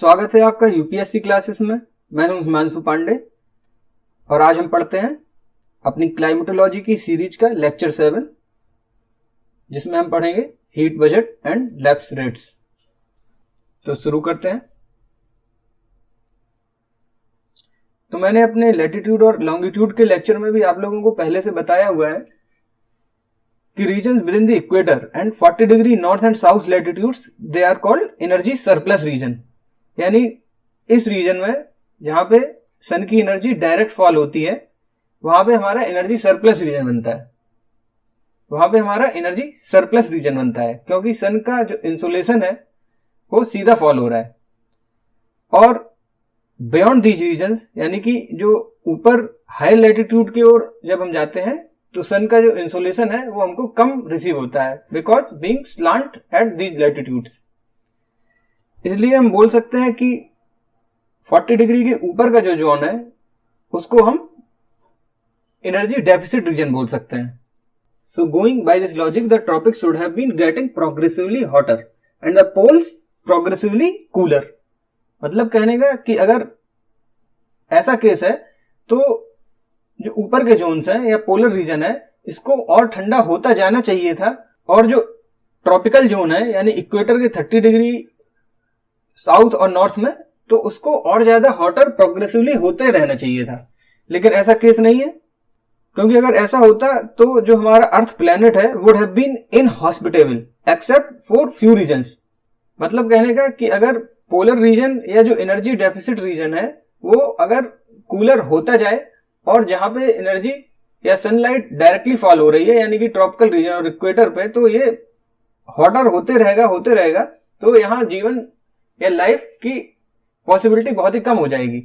स्वागत है आपका यूपीएससी क्लासेस में। मैं हूं हिमांशु पांडे और आज हम पढ़ते हैं अपनी क्लाइमेटोलॉजी की सीरीज का लेक्चर 7, जिसमें हम पढ़ेंगे heat budget and lapse rates. तो शुरू करते हैं। तो मैंने अपने लैटिट्यूड और लॉन्गिट्यूड के लेक्चर में भी आप लोगों को पहले से बताया हुआ है कि regions within the equator and 40 degree north and south latitudes they are called energy surplus region. यानी इस रीजन में जहां पे सन की एनर्जी डायरेक्ट फॉल होती है वहां पे हमारा एनर्जी सरप्लस रीजन बनता है। वहां पे हमारा एनर्जी सरप्लस रीजन बनता है क्योंकि सन का जो इंसोलेशन है वो सीधा फॉल हो रहा है। और बियॉन्ड दीज रीजन्स यानी कि जो ऊपर हाई लैटिट्यूड की ओर जब हम जाते हैं तो सन का जो इंसोलेशन है वो हमको कम रिसीव होता है because being slant at these latitudes. इसलिए हम बोल सकते हैं कि 40 डिग्री के ऊपर का जो जोन है उसको हम एनर्जी डेफिसिट रीजन बोल सकते हैं। So going by this logic the tropics should have been getting progressively hotter and the poles progressively cooler. मतलब कहने का कि अगर ऐसा केस है तो जो ऊपर के जोन्स हैं या पोलर रीजन है इसको और ठंडा होता जाना चाहिए था, और जो ट्रॉपिकल जोन है यानी इक्वेटर के 30 डिग्री साउथ और नॉर्थ में तो उसको और ज्यादा हॉटर प्रोग्रेसिवली होते रहना चाहिए था। लेकिन ऐसा केस नहीं है, क्योंकि अगर ऐसा होता तो जो हमारा अर्थ प्लेनेट है would have been inhospitable except for few regions. मतलब कहने का कि अगर पोलर रीजन या जो एनर्जी डेफिसिट रीजन है वो अगर कूलर होता जाए और जहां पे एनर्जी या सनलाइट डायरेक्टली फॉल हो रही है यानी कि ट्रॉपिकल रीजन और इक्वेटर पे, तो ये हॉटर होते रहेगा तो यहाँ जीवन या लाइफ की पॉसिबिलिटी बहुत ही कम हो जाएगी।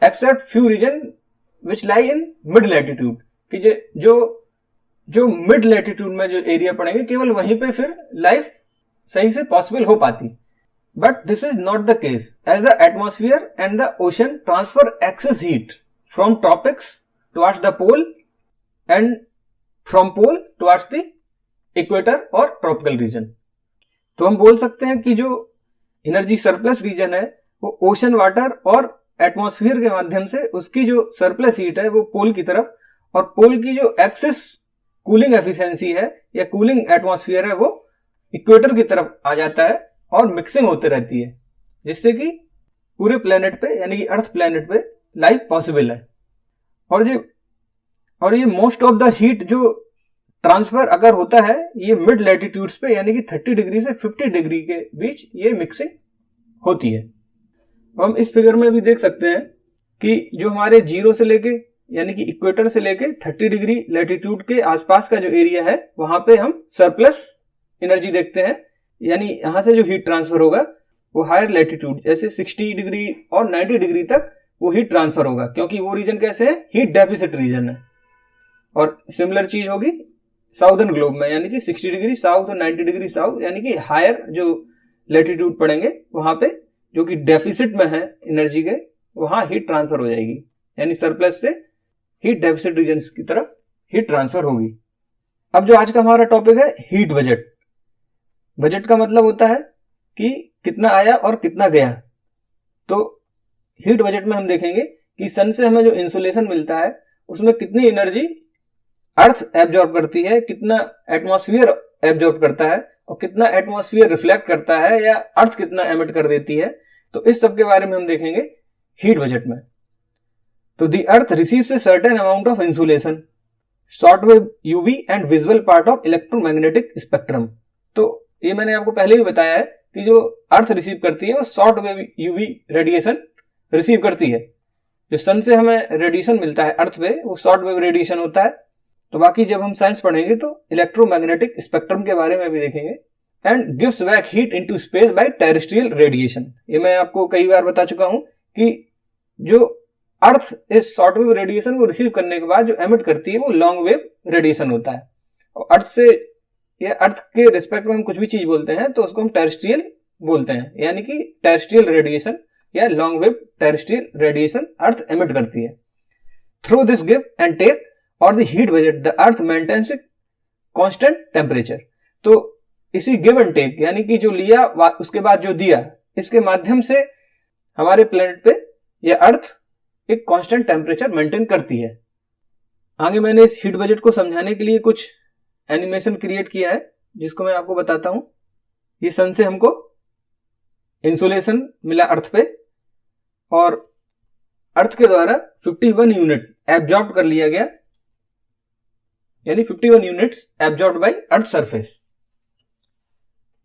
Except few region which lie in mid latitude, कि जो मिड लैटिट्यूड में जो एरिया पड़ेंगे केवल वहीं पे फिर लाइफ सही से पॉसिबल हो पाती। But this is not the case as the atmosphere and the ocean transfer excess heat from tropics towards the pole and from pole towards the equator और ट्रॉपिकल रीजन। तो हम बोल सकते हैं कि जो एनर्जी सरप्लस रीजन है वो ओशन वाटर और एटमॉस्फेयर के माध्यम से उसकी जो सरप्लस हीट है वो पोल की तरफ, और पोल की जो एक्सेस कूलिंग एफिशिएंसी है या कूलिंग एटमॉस्फेयर है वो इक्वेटर की तरफ आ जाता है और मिक्सिंग होते रहती है, जिससे कि पूरे प्लेनेट पे यानी कि अर्थ प्लेनेट पे लाइफ पॉसिबल है। और ये मोस्ट ऑफ द हीट जो ट्रांसफर अगर होता है ये मिड लैटिट्यूड्स पे यानी कि 30 डिग्री से 50 डिग्री के बीच ये मिक्सिंग होती है। हम इस फिगर में भी देख सकते हैं कि जो हमारे जीरो से लेके यानी कि इक्वेटर से लेके 30 डिग्री लैटिट्यूड के आसपास का जो एरिया है वहां पे हम सरप्लस एनर्जी देखते हैं, यानी यहां से जो हीट ट्रांसफर होगा वो हायर लैटिट्यूड जैसे 60 डिग्री और 90 डिग्री तक वो हीट ट्रांसफर होगा, क्योंकि वो रीजन कैसे है, हीट डेफिसिट रीजन है। और सिमिलर चीज होगी साउदर्न ग्लोब में यानी कि 60 डिग्री साउथ और 90 डिग्री साउथ यानी कि हायर जो लैटिट्यूड पड़ेंगे वहां पे जो कि डेफिसिट में है एनर्जी के, वहां हीट ट्रांसफर हो जाएगी, यानी सरप्लस से हीट डेफिसिट रीजन की तरफ हीट ट्रांसफर होगी। अब जो आज का हमारा टॉपिक है हीट बजट। बजट का मतलब होता है कि कितना आया और कितना गया। तो हीट बजट में हम देखेंगे कि सन से हमें जो इंसुलेशन मिलता है उसमें कितनी एनर्जी अर्थ एब्जॉर्ब करती है, कितना एटमॉस्फेयर एब्जॉर्ब करता है और कितना एटमॉस्फेयर रिफ्लेक्ट करता है या अर्थ कितना एमिट कर देती है। तो इस सब के बारे में हम देखेंगे हीट बजट में। तो the earth receives a certain amount of insolation, short wave UV and visual part of electromagnetic spectrum. तो ये मैंने आपको पहले भी बताया है कि जो अर्थ रिसीव करती है वो short wave UV radiation receive करती है। जो सन से हमें रेडिएशन मिलता है अर्थ पे वो शॉर्ट वेव रेडिएशन होता है। तो बाकी जब हम साइंस पढ़ेंगे तो इलेक्ट्रोमैग्नेटिक स्पेक्ट्रम के बारे में भी देखेंगे। And gives back heat into space by terrestrial radiation. ये मैं आपको कई बार बता चुका हूं कि जो अर्थ इस शॉर्ट वेव रेडिएशन को रिसीव करने के बाद जो एमिट करती है वो लॉन्ग वेव रेडिएशन होता है। और अर्थ से या अर्थ के रिस्पेक्ट में हम कुछ भी चीज बोलते हैं तो उसको हम टेरेस्ट्रियल बोलते हैं, यानी कि टेरेस्ट्रियल रेडिएशन या long wave terrestrial radiation earth emit करती है। Through this give and take और the heat budget the earth maintains constant temperature. तो इसी गिव एंड टेक यानी कि जो लिया उसके बाद जो दिया, इसके माध्यम से हमारे प्लेनेट पे या अर्थ एक कांस्टेंट टेम्परेचर मेंटेन करती है। आगे मैंने इस हीट बजट को समझाने के लिए कुछ एनिमेशन क्रिएट किया है जिसको मैं आपको बताता हूं। ये सन से हमको इंसुलेशन मिला अर्थ पे और अर्थ के द्वारा 51 यूनिट एब्जॉर्ब कर लिया गया, यानी 51 units absorb by earth surface,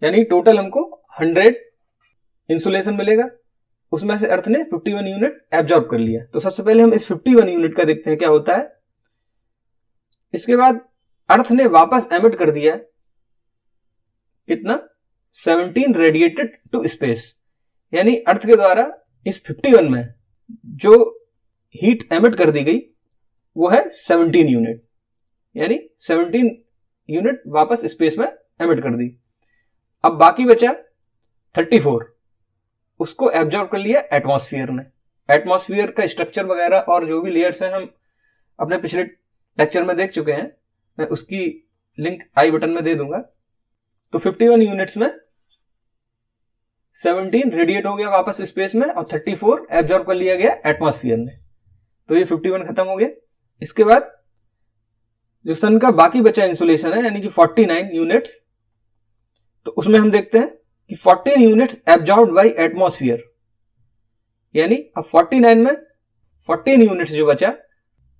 यानी टोटल हमको 100 इंसुलेशन मिलेगा, उसमें से अर्थ ने 51 यूनिट एब्जॉर्ब कर लिया। तो सबसे पहले हम इस 51 यूनिट का देखते हैं क्या होता है। इसके बाद अर्थ ने वापस एमिट कर दिया कितना, 17 रेडिएटेड टू स्पेस, यानी अर्थ के द्वारा इस 51 में जो हीट एमिट कर दी गई वो है 17 यूनिट, यानी 17 यूनिट वापस स्पेस में एमिट कर दी। अब बाकी बचा 34, उसको एब्जॉर्ब कर लिया एटमॉस्फेयर ने। एटमॉस्फेयर का स्ट्रक्चर वगैरह और जो भी लेयर्स हैं हम अपने पिछले लेक्चर में देख चुके हैं, मैं उसकी लिंक आई बटन में दे दूंगा। तो 51 यूनिट्स में 17 रेडिएट हो गया वापस स्पेस में और 34 एब्जॉर्ब कर लिया गया एटमॉस्फेयर ने। तो ये 51 खत्म हो गया। इसके बाद जो सन का बाकी बचा इंसुलेशन है यानी कि 49 यूनिट्स, तो उसमें हम देखते हैं कि 14 यूनिट्स एब्जॉर्ब्ड बाय एटमॉस्फेयर, यानी अब 49 में 14 यूनिट्स जो बचा,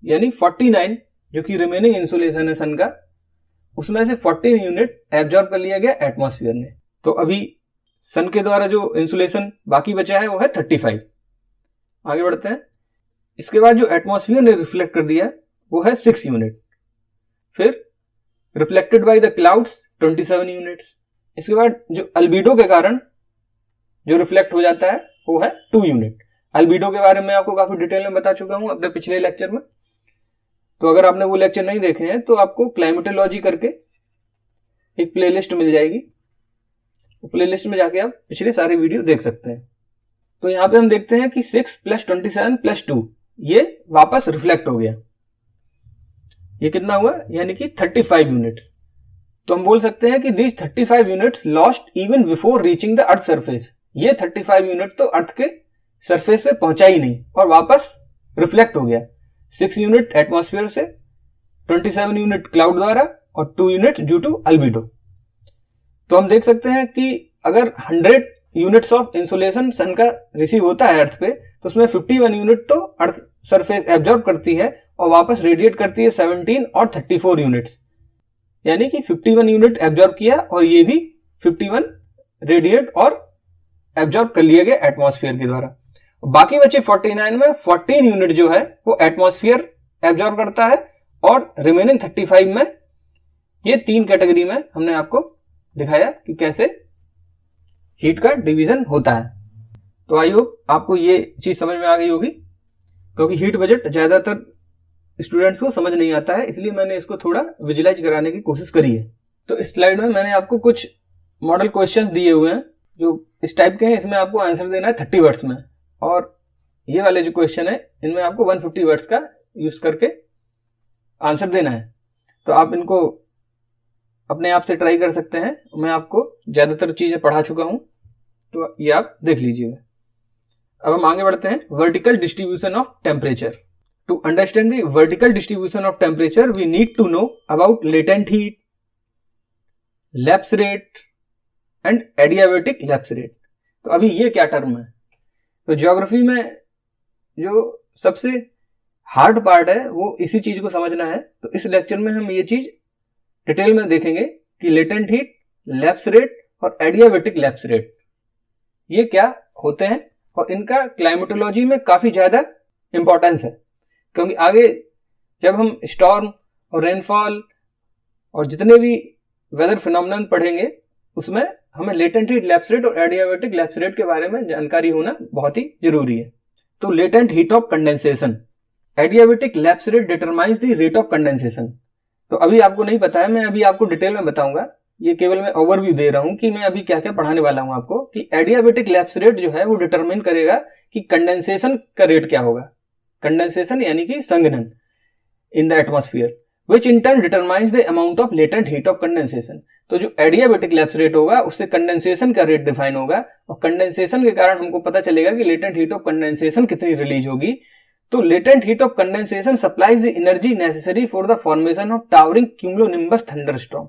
यानी 49 जो कि रिमेनिंग इंसुलेशन है सन का, उसमें से 14 यूनिट एब्जॉर्ब कर लिया गया एटमॉस्फेयर ने। तो अभी सन के द्वारा जो इंसुलेशन बाकी बचा है वो है 35। आगे बढ़ते हैं। इसके बाद जो एटमॉस्फेयर ने रिफ्लेक्ट कर दिया वो है 6 यूनिट। फिर reflected by the clouds 27 units. इसके बाद जो अल्बीडो के कारण जो रिफ्लेक्ट हो जाता है वो है 2 यूनिट। अल्बीडो के बारे में आपको काफी डिटेल में बता चुका हूं अपने पिछले लेक्चर में, तो अगर आपने वो लेक्चर नहीं देखे हैं तो आपको क्लाइमेटोलॉजी करके एक प्लेलिस्ट मिल जाएगी, प्लेलिस्ट में जाके आप पिछले सारे वीडियो देख सकते हैं। तो यहां पे हम देखते हैं कि 6 + 27 + 2 ये वापस रिफ्लेक्ट हो गया। ये कितना हुआ, यानी कि 35 यूनिट्स। तो हम बोल सकते हैं कि these 35 units lost even before reaching the earth surface. ये 35 यूनिट तो अर्थ के सरफेस पे पहुंचा ही नहीं और वापस रिफ्लेक्ट हो गया। 6 यूनिट एटमॉस्फेयर से, 27 यूनिट क्लाउड द्वारा और 2 यूनिट ड्यू टू अल्बीडो। तो हम देख सकते हैं कि अगर 100 यूनिट्स ऑफ इंसुलेशन सन का रिसीव होता है अर्थ पे, तो उसमें 51 यूनिट तो अर्थ सरफेस एब्जॉर्ब करती है और वापस रेडिएट करती है 17 और 34 यूनिट्स, यानी कि 51 यूनिट एब्जॉर्ब किया और ये भी 51 रेडिएट और एब्जॉर्ब कर लिया गया एटमॉस्फेयर के द्वारा। बाकी बचे 49 में 14 यूनिट जो है वो एटमॉस्फेयर एब्जॉर्ब करता है और रिमेनिंग 35 में ये 3 कैटेगरी में हमने आपको दिखाया कि कैसे हीट का डिवीजन होता है। तो आई होप आपको ये चीज समझ में आ गई होगी, क्योंकि हीट बजट ज्यादातर स्टूडेंट्स को समझ नहीं आता है, इसलिए मैंने इसको थोड़ा विजुलाइज कराने की कोशिश करी है। तो इस स्लाइड में मैंने आपको कुछ मॉडल क्वेश्चंस दिए हुए हैं जो इस टाइप के हैं। इसमें आपको आंसर देना है 30 वर्ड्स में, और ये वाले जो क्वेश्चन है इनमें आपको 150 वर्ड्स का यूज करके आंसर देना है। तो आप इनको अपने आप से ट्राई कर सकते हैं। मैं आपको ज्यादातर चीजें पढ़ा चुका हूं, तो ये आप देख लीजिएगा। अब हम आगे बढ़ते हैं। Vertical distribution of temperature. To understand the vertical distribution of temperature, we need to know about latent heat, lapse rate and adiabatic lapse rate. तो अभी ये क्या टर्म है? तो ज्योग्राफी में जो सबसे हार्ड पार्ट है वो इसी चीज को समझना है। तो इस लेक्चर में हम ये चीज डिटेल में देखेंगे कि लेटेंट हीट, लैप्स रेट और एडियाबेटिक लैप्स रेट ये क्या होते हैं, और इनका क्लाइमेटोलॉजी में काफी ज्यादा इंपॉर्टेंस है, क्योंकि आगे जब हम स्टॉर्म और रेनफॉल और जितने भी वेदर फिनोमेनन पढ़ेंगे उसमें हमें लेटेंट हीट लैप्स रेट और एडियाबेटिक लैप्स रेट के बारे में जानकारी होना बहुत ही जरूरी है। तो latent heat of condensation, adiabatic lapse rate determines the rate of condensation. तो अभी आपको नहीं पता है, मैं अभी आपको डिटेल में बताऊंगा। ये केवल मैं ओवरव्यू दे रहा हूं कि मैं अभी क्या क्या पढ़ाने वाला हूं आपको, कि एडियाबेटिक लैप्स रेट जो है वो डिटरमाइन करेगा कि कंडेंसेशन का रेट क्या होगा। कंडेंसेशन यानी कि संघनन in the atmosphere, which in turn determines the amount of latent heat of condensation। तो जो एडियाबेटिक लैप्स रेट होगा उससे कंडेंसेशन का रेट डिफाइन होगा, और कंडेंसेशन के कारण हमको पता चलेगा कि लेटेंट हीट ऑफ कंडेंसेशन कितनी रिलीज होगी। तो latent heat of condensation supplies the energy necessary for the formation of towering cumulonimbus thunderstorm,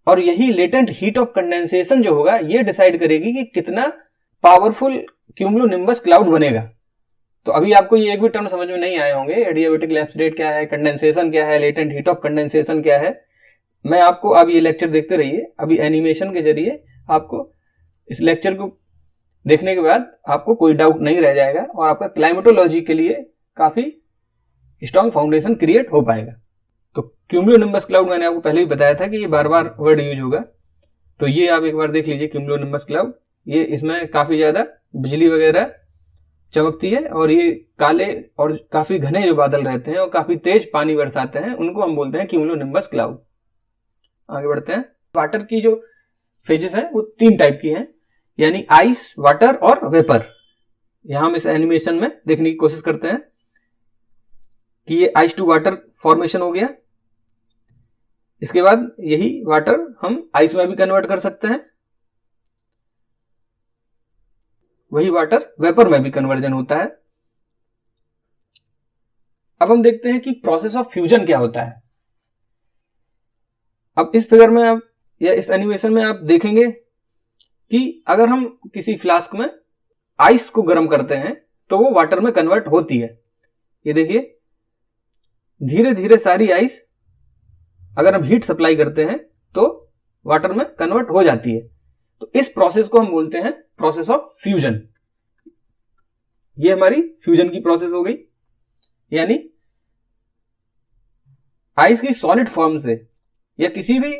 और यही लेटेंट हीट ऑफ कंडेंसेशन जो होगा ये डिसाइड करेगी कि कितना पावरफुल क्यूमुलोनिम्बस क्लाउड बनेगा। तो अभी आपको ये एक भी टर्म समझ में नहीं आए होंगे, एडियाबेटिक लैप्स रेट क्या है, कंडेंसेशन क्या है, लेटेंट हीट ऑफ कंडेंसेशन क्या है। मैं आपको, आप ये लेक्चर देखते रहिए, अभी एनिमेशन के जरिए आपको इस लेक्चर को देखने के बाद आपको कोई डाउट नहीं रह जाएगा और आपका क्लाइमेटोलॉजी के लिए काफी स्ट्रॉन्ग फाउंडेशन क्रिएट हो पाएगा। तो क्यूमुलोनिम्बस क्लाउड मैंने आपको पहले ही बताया था कि ये बार बार वर्ड यूज होगा, तो ये आप एक बार देख लीजिए क्यूमुलोनिम्बस क्लाउड। ये इसमें काफी ज्यादा बिजली वगैरह चमकती है और ये काले और काफी घने जो बादल रहते हैं और काफी तेज पानी बरसाते हैं, उनको हम बोलते हैं क्यूमुलोनिम्बस क्लाउड। आगे बढ़ते हैं। वाटर की जो फेजेस हैं वो 3 टाइप की हैं, यानी आइस, वाटर और वेपर। यहां हम इस एनिमेशन में देखने की कोशिश करते हैं कि ये आइस टू वाटर फॉर्मेशन हो गया। इसके बाद यही वाटर हम आइस में भी कन्वर्ट कर सकते हैं, वही वाटर वेपर में भी कन्वर्जन होता है। अब हम देखते हैं कि प्रोसेस ऑफ फ्यूजन क्या होता है। अब इस फिगर में आप या इस एनिमेशन में आप देखेंगे कि अगर हम किसी फ्लास्क में आइस को गर्म करते हैं तो वो वाटर में कन्वर्ट होती है। ये देखिए, धीरे धीरे सारी आइस अगर हम हीट सप्लाई करते हैं तो वाटर में कन्वर्ट हो जाती है। तो इस प्रोसेस को हम बोलते हैं प्रोसेस ऑफ फ्यूजन। ये हमारी फ्यूजन की प्रोसेस हो गई, यानी आइस की सॉलिड फॉर्म से या किसी भी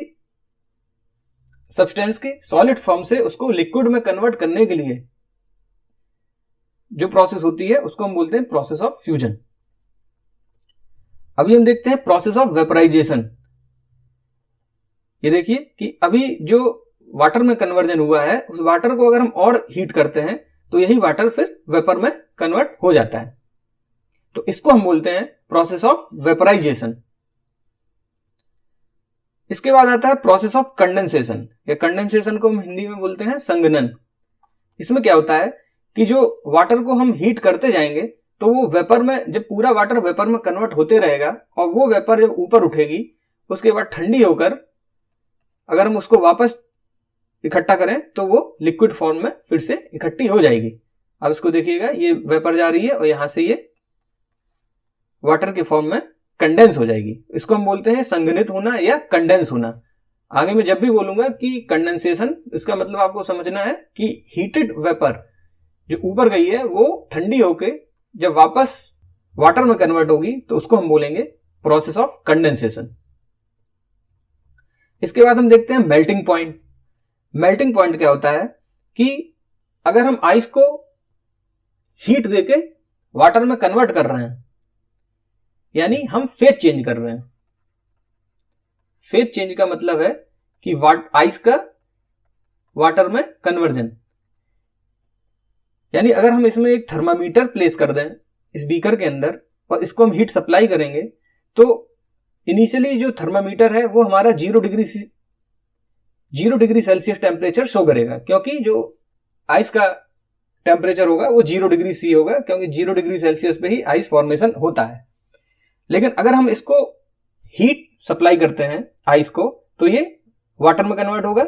सब्सटेंस के सॉलिड फॉर्म से उसको लिक्विड में कन्वर्ट करने के लिए जो प्रोसेस होती है उसको हम बोलते हैं प्रोसेस ऑफ फ्यूजन। अभी हम देखते हैं प्रोसेस ऑफ वेपराइजेशन। ये देखिए कि अभी जो वाटर में कन्वर्जन हुआ है उस वाटर को अगर हम और हीट करते हैं तो यही वाटर फिर वेपर में कन्वर्ट हो जाता है। तो इसको हम बोलते हैं प्रोसेस ऑफ वेपराइजेशन। इसके बाद आता है प्रोसेस ऑफ कंडेंसेशन, या कंडेंसेशन को हम हिंदी में बोलते हैं संघनन। इसमें क्या होता है कि जो वाटर को हम हीट करते जाएंगे तो वो वेपर में, जब पूरा वाटर वेपर में कन्वर्ट होते रहेगा और वो वेपर जब ऊपर उठेगी उसके बाद ठंडी होकर अगर हम उसको वापस इकट्ठा करें तो वो लिक्विड फॉर्म में फिर से इकट्ठी हो जाएगी। अब इसको देखिएगा, ये वेपर जा रही है और यहां से ये वाटर के फॉर्म में कंडेंस हो जाएगी। इसको हम बोलते हैं संघनित होना या कंडेंस होना। आगे मैं जब भी बोलूंगा कि कंडेंसेशन, इसका मतलब आपको समझना है कि हीटेड वेपर जो ऊपर गई है वो ठंडी होके जब वापस वाटर में कन्वर्ट होगी तो उसको हम बोलेंगे प्रोसेस ऑफ कंडेंसेशन। इसके बाद हम देखते हैं मेल्टिंग पॉइंट। मेल्टिंग पॉइंट क्या होता है कि अगर हम आइस को हीट देके वाटर में कन्वर्ट कर रहे हैं, यानी हम फेज चेंज कर रहे हैं। फेज चेंज का मतलब है कि आइस का वाटर में कन्वर्जन, यानी अगर हम इसमें एक थर्मामीटर प्लेस कर दें इस बीकर के अंदर और इसको हम हीट सप्लाई करेंगे तो इनिशियली जो थर्मामीटर है वो हमारा 0 डिग्री सेल्सियस टेम्परेचर शो करेगा, क्योंकि जो आइस का टेम्परेचर होगा वो 0 डिग्री सी होगा, क्योंकि 0 डिग्री सेल्सियस पे ही आइस फॉर्मेशन होता है। लेकिन अगर हम इसको हीट सप्लाई करते हैं आइस को तो ये वाटर में कन्वर्ट होगा।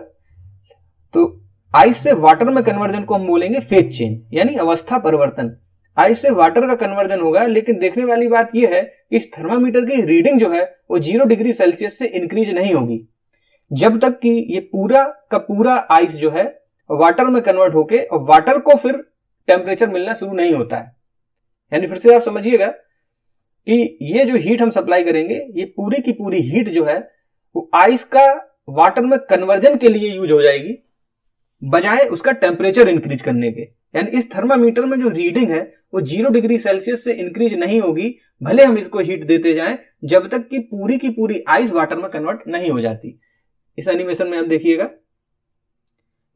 तो आइस से वाटर में कन्वर्जन को हम बोलेंगे फेज चेंज, यानी अवस्था परिवर्तन। आइस से वाटर का कन्वर्जन होगा, लेकिन देखने वाली बात यह है कि इस थर्मामीटर की रीडिंग जो है वो 0 डिग्री सेल्सियस से इंक्रीज नहीं होगी जब तक कि ये पूरा का पूरा आइस जो है वाटर में कन्वर्ट होके और वाटर को फिर टेम्परेचर मिलना शुरू नहीं होता है। यानी फिर से आप समझिएगा कि ये जो हीट हम सप्लाई करेंगे ये पूरी की पूरी हीट जो है वो आइस का वाटर में कन्वर्जन के लिए यूज हो जाएगी, बजाय उसका टेम्परेचर इंक्रीज करने के। यानी इस थर्मामीटर में जो रीडिंग है वो 0 डिग्री सेल्सियस से इंक्रीज नहीं होगी, भले हम इसको हीट देते जाएं, जब तक कि पूरी की पूरी आइस वाटर में कन्वर्ट नहीं हो जाती। इस एनिमेशन में आप देखिएगा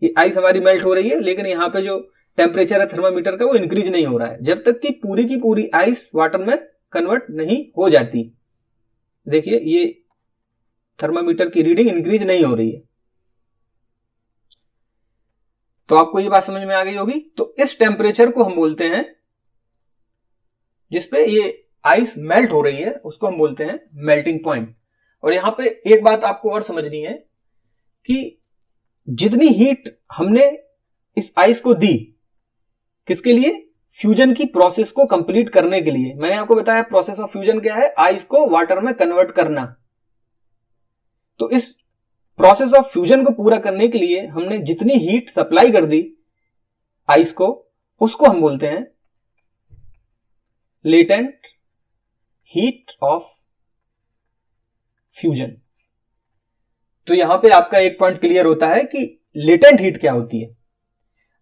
ये आइस हमारी मेल्ट हो रही है, लेकिन यहाँ पे जो टेम्परेचर है थर्मामीटर का वो इंक्रीज नहीं हो रहा है जब तक कि पूरी की पूरी आइस वाटर में कन्वर्ट नहीं हो जाती। देखिए ये थर्मामीटर की रीडिंग इंक्रीज नहीं हो रही है। तो आपको ये बात समझ में आ गई होगी। तो इस टेम्परेचर को हम बोलते हैं, जिसपे ये आइस मेल्ट हो रही है, उसको हम बोलते हैं मेल्टिंग पॉइंट। और यहां पे एक बात आपको और समझनी है कि जितनी हीट हमने इस आइस को दी, किसके लिए? फ्यूजन की प्रोसेस को कंप्लीट करने के लिए। मैंने आपको बताया प्रोसेस ऑफ फ्यूजन क्या है, आइस को वाटर में कन्वर्ट करना। तो इस प्रोसेस ऑफ फ्यूजन को पूरा करने के लिए हमने जितनी हीट सप्लाई कर दी आइस को, उसको हम बोलते हैं लेटेंट हीट ऑफ फ्यूजन। तो यहां पे आपका एक पॉइंट क्लियर होता है कि लेटेंट हीट क्या होती है।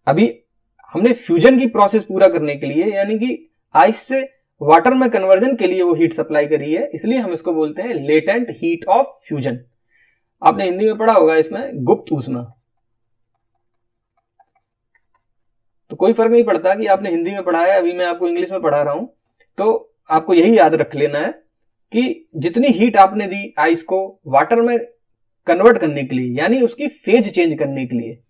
अभी हमने फ्यूजन की प्रोसेस पूरा करने के लिए, यानी कि आइस से वाटर में कन्वर्जन के लिए वो हीट सप्लाई करी है, इसलिए हम इसको बोलते हैं लेटेंट हीट ऑफ फ्यूजन। आपने हिंदी में पढ़ा होगा इसमें गुप्त ऊष्मा। तो कोई फर्क नहीं पड़ता कि आपने हिंदी में पढ़ा है, अभी मैं आपको इंग्लिश में पढ़ा रहा हूं, तो आपको यही याद रख लेना है कि जितनी हीट आपने दी आइस को वाटर में कन्वर्ट करने के लिए, यानी उसकी फेज चेंज करने के लिए,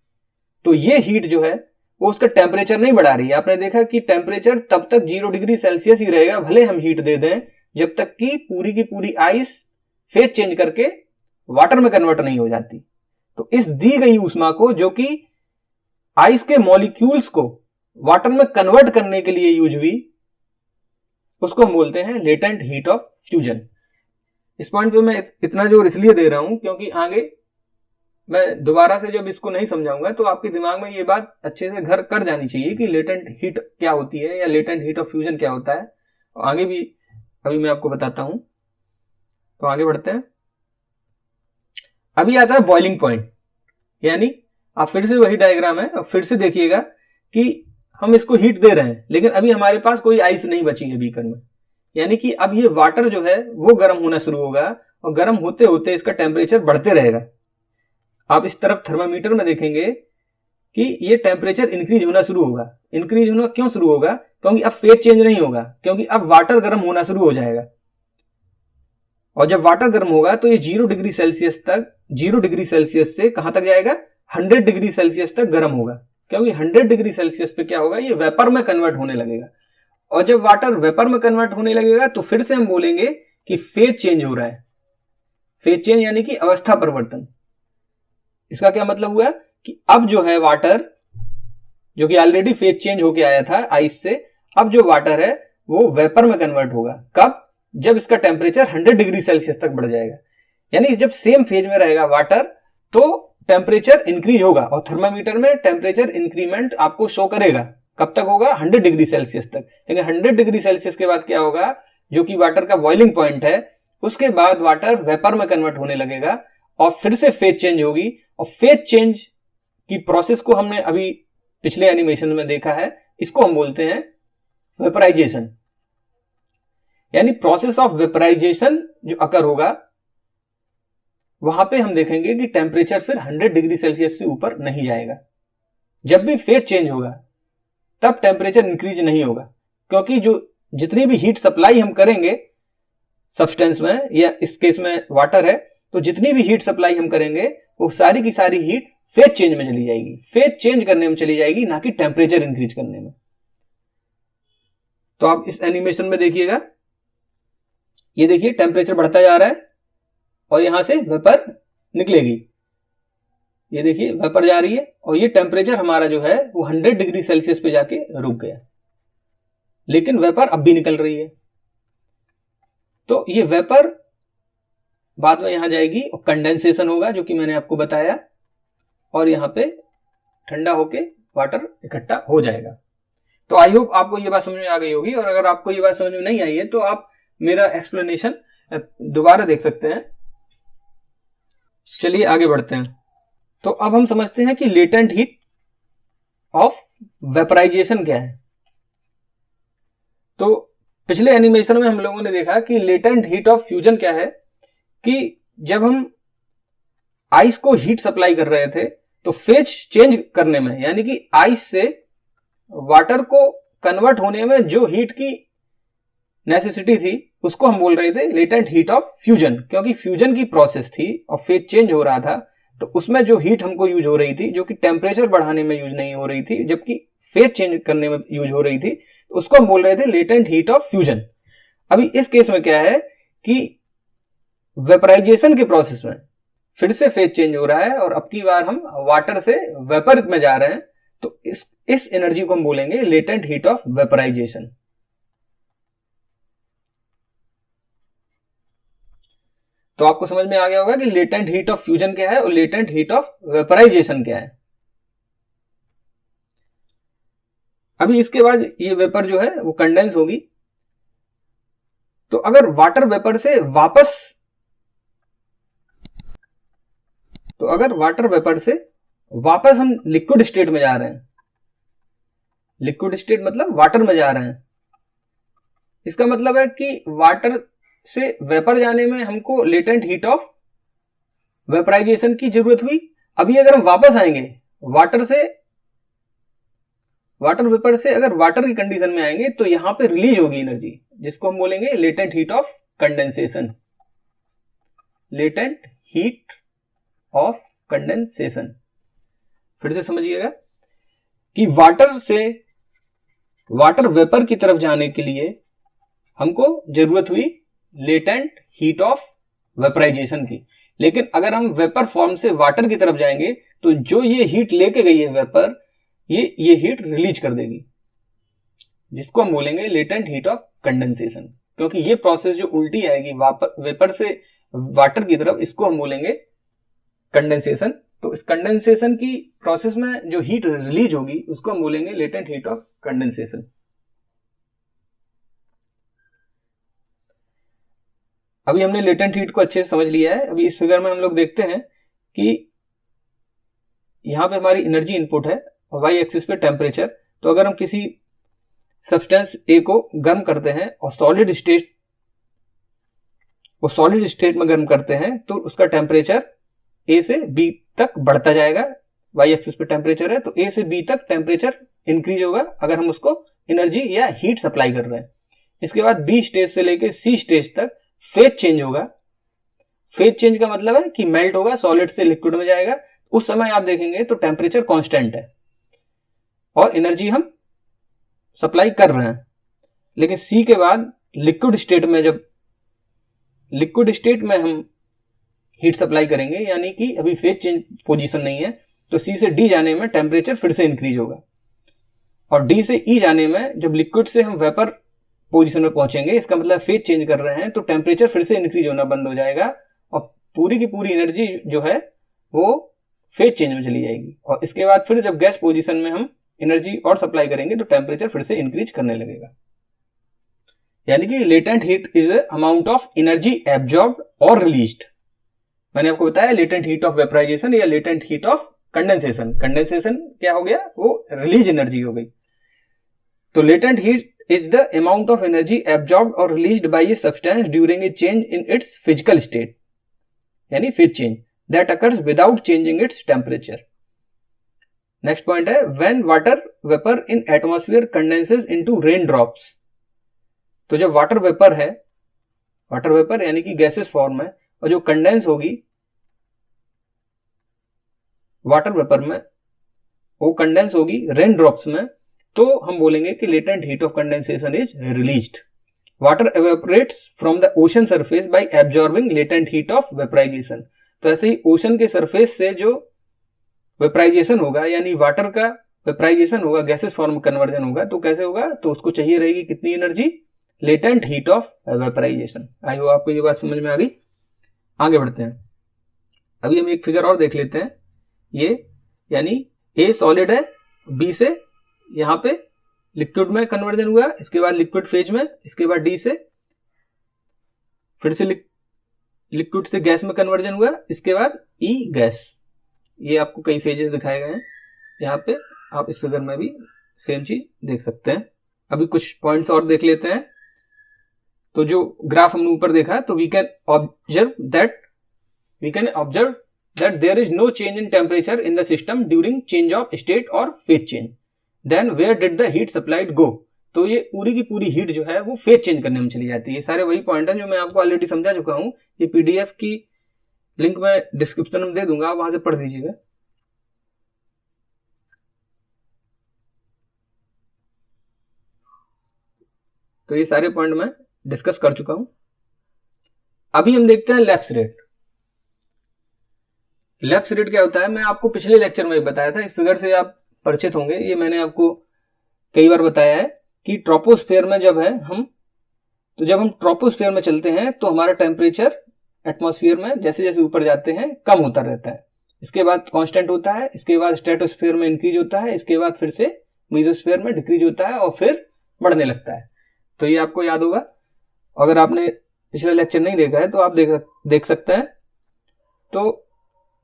तो ये हीट जो है वो उसका टेम्परेचर नहीं बढ़ा रही है। आपने देखा कि टेम्परेचर तब तक 0 डिग्री सेल्सियस ही रहेगा, भले हम हीट दे दें, जब तक कि पूरी की पूरी आइस फेज चेंज करके वाटर में कन्वर्ट नहीं हो जाती। तो इस दी गई ऊष्मा को, जो कि आइस के मॉलिक्यूल्स को वाटर में कन्वर्ट करने के लिए यूज हुई, उसको हम बोलते हैं लेटेंट हीट ऑफ फ्यूजन। इस पॉइंट पे मैं इतना जोर इसलिए दे रहा हूं क्योंकि आगे मैं दोबारा से जब इसको नहीं समझाऊंगा तो आपके दिमाग में ये बात अच्छे से घर कर जानी चाहिए कि लेटेंट हीट क्या होती है या लेटेंट हीट ऑफ फ्यूजन क्या होता है। और आगे भी अभी मैं आपको बताता हूं। तो आगे बढ़ते हैं। अभी आता है बॉइलिंग पॉइंट, यानी आप फिर से वही डायग्राम है, अब फिर से देखिएगा कि हम इसको हीट दे रहे हैं, लेकिन अभी हमारे पास कोई आइस नहीं बची है बीकर में, यानी कि अब ये वाटर जो है वो गर्म होना शुरू होगा और गर्म होते होते इसका टेम्परेचर बढ़ते रहेगा। आप इस तरफ थर्मामीटर में देखेंगे कि ये टेम्परेचर इंक्रीज होना शुरू होगा। इंक्रीज होना क्यों शुरू होगा? क्योंकि अब फेज चेंज नहीं होगा, क्योंकि अब वाटर गर्म होना शुरू हो जाएगा। और जब वाटर गर्म होगा तो ये 0 डिग्री सेल्सियस तक, 0 डिग्री सेल्सियस से कहां तक जाएगा? 100 डिग्री सेल्सियस तक गर्म होगा, क्योंकि 100 डिग्री सेल्सियस पे क्या होगा? ये वेपर में कन्वर्ट होने लगेगा। और जब वाटर वेपर में कन्वर्ट होने लगेगा तो फिर से हम बोलेंगे कि फेज चेंज हो रहा है। फेज चेंज यानी कि अवस्था परिवर्तन। इसका क्या मतलब हुआ कि अब जो है वाटर, जो कि ऑलरेडी फेज चेंज होके आया था आइस से, अब जो वाटर है वो वेपर में कन्वर्ट होगा। कब? जब इसका टेम्परेचर 100 डिग्री सेल्सियस तक बढ़ जाएगा। यानी जब सेम फेज में रहेगा वाटर तो टेम्परेचर इंक्रीज होगा, और थर्मामीटर में टेम्परेचर इंक्रीमेंट आपको शो करेगा। कब तक होगा? 100 डिग्री सेल्सियस तक। लेकिन 100 डिग्री सेल्सियस के बाद क्या होगा? जो कि वाटर का बॉइलिंग पॉइंट है, उसके बाद वाटर वेपर में कन्वर्ट होने लगेगा और फिर से फेज चेंज होगी। और फेज चेंज की प्रोसेस को हमने अभी पिछले एनिमेशन में देखा है, इसको हम बोलते हैं वेपराइजेशन। यानी प्रोसेस ऑफ वेपराइजेशन जो अकर होगा, वहां पे हम देखेंगे कि टेम्परेचर फिर 100 डिग्री सेल्सियस से ऊपर नहीं जाएगा। जब भी फेज चेंज होगा तब टेम्परेचर इंक्रीज नहीं होगा, क्योंकि जो जितनी भी हीट सप्लाई हम करेंगे सब्सटेंस में, या इस केस में वाटर है, तो जितनी भी हीट सप्लाई हम करेंगे वो सारी की सारी हीट फेज चेंज में चली जाएगी, फेज चेंज करने में चली जाएगी, ना कि टेम्परेचर इंक्रीज करने में। तो आप इस एनिमेशन में देखिएगा, ये देखिए टेम्परेचर बढ़ता जा रहा है और यहां से वेपर निकलेगी। ये देखिए वेपर जा रही है और ये टेम्परेचर हमारा जो है वो 100 डिग्री सेल्सियस पे जाके रुक गया, लेकिन वेपर अब भी निकल रही है। तो ये वेपर बाद में यहां जाएगी और कंडेंसेशन होगा, जो कि मैंने आपको बताया, और यहां पे ठंडा होके वाटर इकट्ठा हो जाएगा। तो आई होप आपको ये बात समझ में आ गई होगी, और अगर आपको ये बात समझ में नहीं आई है तो आप मेरा एक्सप्लेनेशन दोबारा देख सकते हैं। चलिए आगे बढ़ते हैं। तो अब हम समझते हैं कि लेटेंट हीट ऑफ वेपराइजेशन क्या है। तो पिछले एनिमेशन में हम लोगों ने देखा कि लेटेंट हीट ऑफ फ्यूजन क्या है, कि जब हम आइस को हीट सप्लाई कर रहे थे तो फेज चेंज करने में, यानी कि आइस से वाटर को कन्वर्ट होने में जो हीट की नेसेसिटी थी उसको हम बोल रहे थे लेटेंट हीट ऑफ फ्यूजन, क्योंकि फ्यूजन की प्रोसेस थी और फेज चेंज हो रहा था। तो उसमें जो हीट हमको यूज हो रही थी, जो कि टेम्परेचर बढ़ाने में यूज नहीं हो रही थी, जबकि फेज चेंज करने में यूज हो रही थी, तो उसको हम बोल रहे थे लेटेंट हीट ऑफ फ्यूजन। अभी इस केस में क्या है कि वेपराइजेशन के प्रोसेस में फिर से फेज चेंज हो रहा है और अब की बार हम वाटर से वेपर में जा रहे हैं, तो इस एनर्जी को हम बोलेंगे लेटेंट हीट ऑफ वेपराइजेशन। तो आपको समझ में आ गया होगा कि लेटेंट हीट ऑफ फ्यूजन क्या है और लेटेंट हीट ऑफ वेपराइजेशन क्या है। अभी इसके बाद ये वेपर जो है वो कंडेंस होगी। तो अगर वाटर वेपर से वापस हम लिक्विड स्टेट में जा रहे हैं, लिक्विड स्टेट मतलब वाटर में जा रहे हैं, इसका मतलब है कि वाटर से वेपर जाने में हमको लेटेंट हीट ऑफ वेपराइजेशन की जरूरत हुई। अभी अगर हम वापस आएंगे वाटर वेपर से अगर वाटर की कंडीशन में आएंगे तो यहां पे रिलीज होगी एनर्जी, जिसको हम बोलेंगे latent heat of condensation. Latent heat of condensation फिर से समझिएगा कि वाटर वेपर की तरफ जाने के लिए हमको जरूरत हुई लेटेंट हीट ऑफ वेपराइजेशन की। लेकिन अगर हम वेपर फॉर्म से वाटर की तरफ जाएंगे तो जो ये हीट लेके गई है वेपर, ये हीट रिलीज कर देगी, जिसको हम बोलेंगे लेटेंट हीट ऑफ कंडेंसेशन। क्योंकि ये प्रोसेस जो उल्टी आएगी वेपर से वाटर की तरफ, इसको हम बोलेंगे कंडेंसेशन। तो इस कंडेंसेशन की प्रोसेस में जो हीट रिलीज होगी उसको हम बोलेंगे लेटेंट हीट ऑफ कंडेंसेशन। अभी हमने लेटेंट हीट को अच्छे से समझ लिया है। अभी इस फिगर में हम लोग देखते हैं कि यहां पे हमारी एनर्जी इनपुट है और वाई एक्सिस पे टेम्परेचर। तो अगर हम किसी सब्सटेंस ए को गर्म करते हैं और सॉलिड स्टेट में गर्म करते हैं तो उसका टेम्परेचर ए से बी तक बढ़ता जाएगा। वाई एक्सिस पे टेम्परेचर है तो ए से बी तक टेम्परेचर इंक्रीज होगा अगर हम उसको एनर्जी या हीट सप्लाई कर रहे हैं। इसके बाद बी स्टेज से लेके सी स्टेज तक फेज चेंज होगा। फेज चेंज का मतलब है कि मेल्ट होगा, सॉलिड से लिक्विड में जाएगा। उस समय आप देखेंगे तो टेम्परेचर कांस्टेंट है और एनर्जी हम सप्लाई कर रहे हैं। लेकिन सी के बाद लिक्विड स्टेट में हम हीट सप्लाई करेंगे, यानी कि अभी फेज चेंज पोजीशन नहीं है, तो सी से डी जाने में टेम्परेचर फिर से इंक्रीज होगा और डी से ई जाने में जब लिक्विड से हम वेपर पोजीशन में पहुंचेंगे, इसका मतलब फेज चेंज कर रहे हैं, तो टेम्परेचर फिर से इंक्रीज होना बंद हो जाएगा और पूरी की पूरी एनर्जी जो है वो फेज चेंज में चली जाएगी। और इसके बाद फिर जब गैस पोजीशन में हम एनर्जी और सप्लाई करेंगे तो टेम्परेचर फिर से इंक्रीज करने लगेगा। यानी कि latent heat is the amount of energy absorbed और रिलीज्ड। मैंने आपको बताया लेटेंट हीट ऑफ वेपराइजेशन या latent heat of condensation. Condensation क्या हो गया, वो रिलीज एनर्जी हो गई। तो latent heat is the amount of energy absorbed or released by a substance during a change in its physical state, यानी phase change that occurs without changing its temperature. Next point है when water vapor in atmosphere condenses into raindrops। तो जब water vapour यानी कि gases form है और जो condense होगी वाटर वेपर में, वो कंडेंस होगी रेन ड्रॉप्स में, तो हम बोलेंगे कि latent heat of condensation is released. Water evaporates from the ocean surface by absorbing latent heat of vaporisation. तो ऐसे ही ओशन के सरफेस से जो वेपराइजेशन होगा, यानी वाटर का वेपराइजेशन होगा, गैसेस फॉर्म कन्वर्जन होगा, तो कैसे होगा, तो उसको चाहिए रहेगी कितनी energy, latent heat of vaporisation. I hope आपको ये बात समझ में आ गई। आगे बढ़ते हैं। अभी हम एक फिगर और देख लेते हैं। ये यानी ए सॉलिड है, बी से यहां पे लिक्विड में कन्वर्जन हुआ, इसके बाद लिक्विड फेज में, इसके बाद डी से फिर से लिक्विड से गैस में कन्वर्जन हुआ, इसके बाद ई गैस। ये आपको कई फेजेस दिखाए गए हैं यहाँ पे, आप इस फिगर में भी सेम चीज देख सकते हैं। अभी कुछ पॉइंट्स और देख लेते हैं। तो जो ग्राफ हमने ऊपर देखा, तो we can observe that there is no change in temperature in the system during change of state और phase change. Then where did the heat supplied go. तो ये पूरी की पूरी हीट जो है वो फेज चेंज करने में चली जाती है। ये सारे वही पॉइंट हैं जो मैं आपको ऑलरेडी समझा चुका हूं। ये पीडीएफ की लिंक मैं डिस्क्रिप्शन में दे दूंगा, आप वहां से पढ़ दीजिएगा। तो ये सारे पॉइंट मैं डिस्कस कर चुका हूं। अभी हम देखते हैं लैप्स रेट। लैप्स रेट क्या होता है, मैं आपको पिछले लेक्चर में बताया था, इस फिगर से आप परिचित होंगे। ये मैंने आपको कई बार बताया है कि ट्रोपोस्फेयर में जब हम ट्रोपोस्फेयर में चलते हैं तो हमारा टेम्परेचर एटमॉस्फेयर में जैसे जैसे ऊपर जाते हैं कम होता रहता है, इसके बाद कांस्टेंट होता है, इसके बाद स्ट्रेटोस्फेयर में इंक्रीज होता है, इसके बाद फिर से मेसोस्फेयर में डिक्रीज होता है और फिर बढ़ने लगता है। तो ये आपको याद होगा। अगर आपने पिछला लेक्चर नहीं देखा है तो आप देख सकते हैं। तो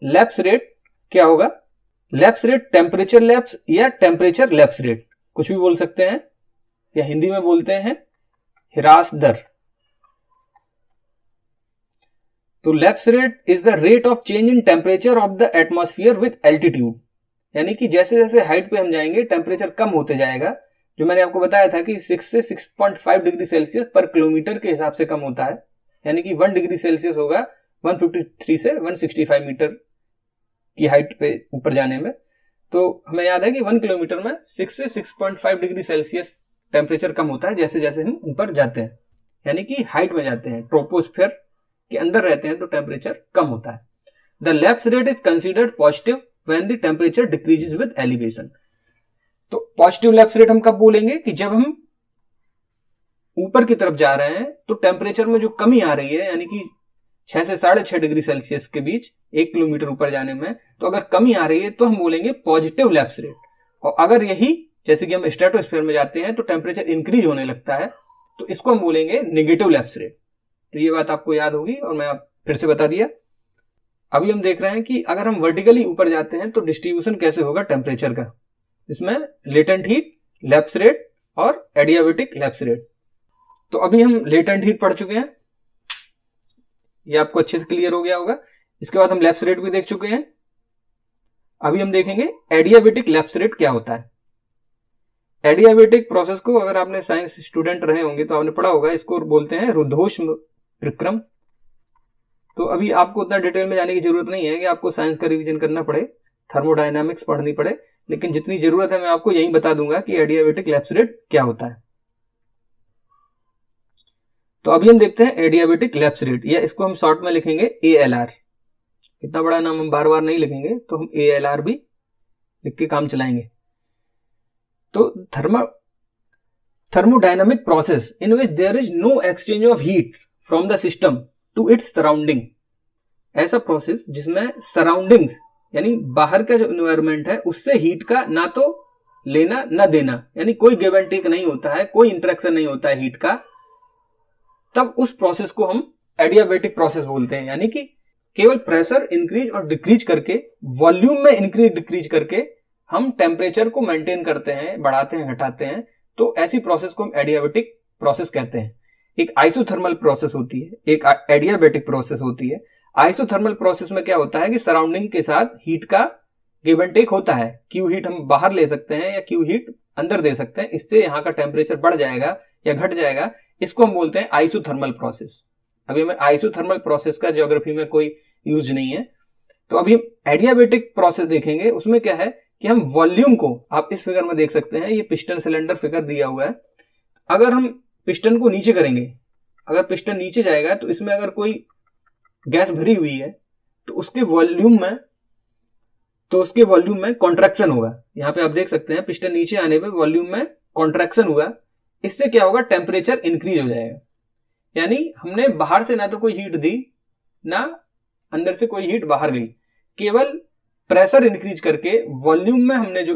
लैप्स रेट क्या होगा, लैप्स रेट टेम्परेचर लैप्स या टेम्परेचर लैप्स रेट कुछ भी बोल सकते हैं, या हिंदी में बोलते हैं ह्रास दर। तो lapse rate is the rate of change in temperature of the atmosphere with altitude, यानी कि जैसे जैसे हाइट पे हम जाएंगे टेम्परेचर कम होते जाएगा। जो मैंने आपको बताया था कि 6 से 6.5 डिग्री सेल्सियस पर किलोमीटर के हिसाब से कम होता है, यानी कि 1 डिग्री सेल्सियस होगा 153 से 165 मीटर की हाइट पे ऊपर जाने में। तो हमें याद है कि 1 किलोमीटर में 6 से 6.5 डिग्री सेल्सियस टेम्परेचर कम होता है जैसे जैसे हम ऊपर जाते हैं, यानी कि हाइट में जाते हैं, ट्रोपोस्फेयर के अंदर रहते हैं तो टेम्परेचर कम होता है। The lapse rate is considered positive when the temperature decreases with elevation. तो पॉजिटिव लैप्स रेट हम कब बोलेंगे कि जब हम ऊपर की तरफ जा रहे हैं तो टेम्परेचर में जो कमी आ रही है, यानी कि 6 से 6.5 डिग्री सेल्सियस के बीच 1 किलोमीटर ऊपर जाने में, तो अगर कमी आ रही है तो हम बोलेंगे पॉजिटिव लैप्स रेट। और अगर यही जैसे कि हम स्ट्रेटोस्फेयर में जाते हैं तो टेम्परेचर इंक्रीज होने लगता है तो इसको हम बोलेंगे नेगेटिव लैप्स रेट। तो ये बात आपको याद होगी और मैं फिर से बता दिया। अभी हम देख रहे हैं कि अगर हम वर्टिकली ऊपर जाते हैं तो डिस्ट्रीब्यूशन कैसे होगा टेम्परेचर का, इसमें लेटेंट हीट, लैप्स रेट और एडियाबेटिक लैप्स रेट। तो अभी हम लेटेंट हीट पढ़ चुके हैं, ये आपको अच्छे से क्लियर हो गया होगा। इसके बाद हम लैप्स रेट भी देख चुके हैं। अभी हम देखेंगे एडियाबेटिक लैप्स रेट क्या होता है। एडियाबेटिक प्रोसेस को अगर आपने साइंस स्टूडेंट रहे होंगे तो आपने पढ़ा होगा, इसको बोलते हैं रुद्धोष्म प्रक्रम। तो अभी आपको उतना डिटेल में जाने की जरूरत नहीं है कि आपको साइंस का रिवीजन करना पड़े, थर्मोडायनामिक्स पढ़नी पड़े, लेकिन जितनी जरूरत है मैं आपको यही बता दूंगा कि एडियाबेटिक लैप्स रेट क्या होता है। तो अभी हम देखते हैं एडियाबेटिक लैप्स रेट, या इसको हम शॉर्ट में लिखेंगे ALR। इतना बड़ा नाम हम बार बार नहीं लिखेंगे, तो हम ALR भी लिख के काम चलाएंगे। तो thermodynamic process in which there is no exchange of heat from the system to its surrounding, ऐसा प्रोसेस जिसमें सराउंडिंग्स यानी बाहर का जो एनवायरनमेंट है उससे हीट का ना तो लेना ना देना, यानी कोई गिव एंड टेक नहीं होता है, कोई इंटरेक्शन नहीं होता है हीट का, तब उस प्रोसेस को हम एडियाबेटिक प्रोसेस बोलते हैं। यानी कि केवल प्रेशर इंक्रीज और डिक्रीज करके, वॉल्यूम में इंक्रीज डिक्रीज करके हम टेम्परेचर को मेंटेन करते हैं, बढ़ाते हैं, घटाते हैं। तो ऐसी प्रोसेस को हम एडियाबेटिक प्रोसेस कहते हैं। एक आइसोथर्मल प्रोसेस होती है, एक एडियाबेटिक प्रोसेस होती है। आइसोथर्मल प्रोसेस में क्या होता है कि सराउंडिंग के साथ हीट का गिव एंड टेक होता है। क्यू हीट हम बाहर ले सकते हैं या क्यू हीट अंदर दे सकते हैं, इससे यहाँ का टेम्परेचर बढ़ जाएगा या घट जाएगा। इसको हम बोलते हैं आइसोथर्मल प्रोसेस। अभी हमें आइसोथर्मल प्रोसेस का ज्योग्राफी में कोई यूज नहीं है। तो अभी हम एडियाबेटिक प्रोसेस देखेंगे, उसमें क्या है कि हम वॉल्यूम को, आप इस फिगर में देख सकते हैं, ये पिस्टन सिलेंडर फिगर दिया हुआ है। अगर हम पिस्टन को नीचे करेंगे, अगर पिस्टन नीचे जाएगा तो इसमें अगर कोई गैस भरी हुई है तो उसके वॉल्यूम में कॉन्ट्रैक्शन होगा। यहां पे आप देख सकते हैं पिस्टन नीचे आने पे वॉल्यूम में कॉन्ट्रैक्शन हुआ, इससे क्या होगा, टेम्परेचर इंक्रीज हो जाएगा। यानी हमने बाहर से ना तो कोई हीट दी ना अंदर से कोई हीट बाहर गई, केवल प्रेशर इंक्रीज करके वॉल्यूम में हमने जो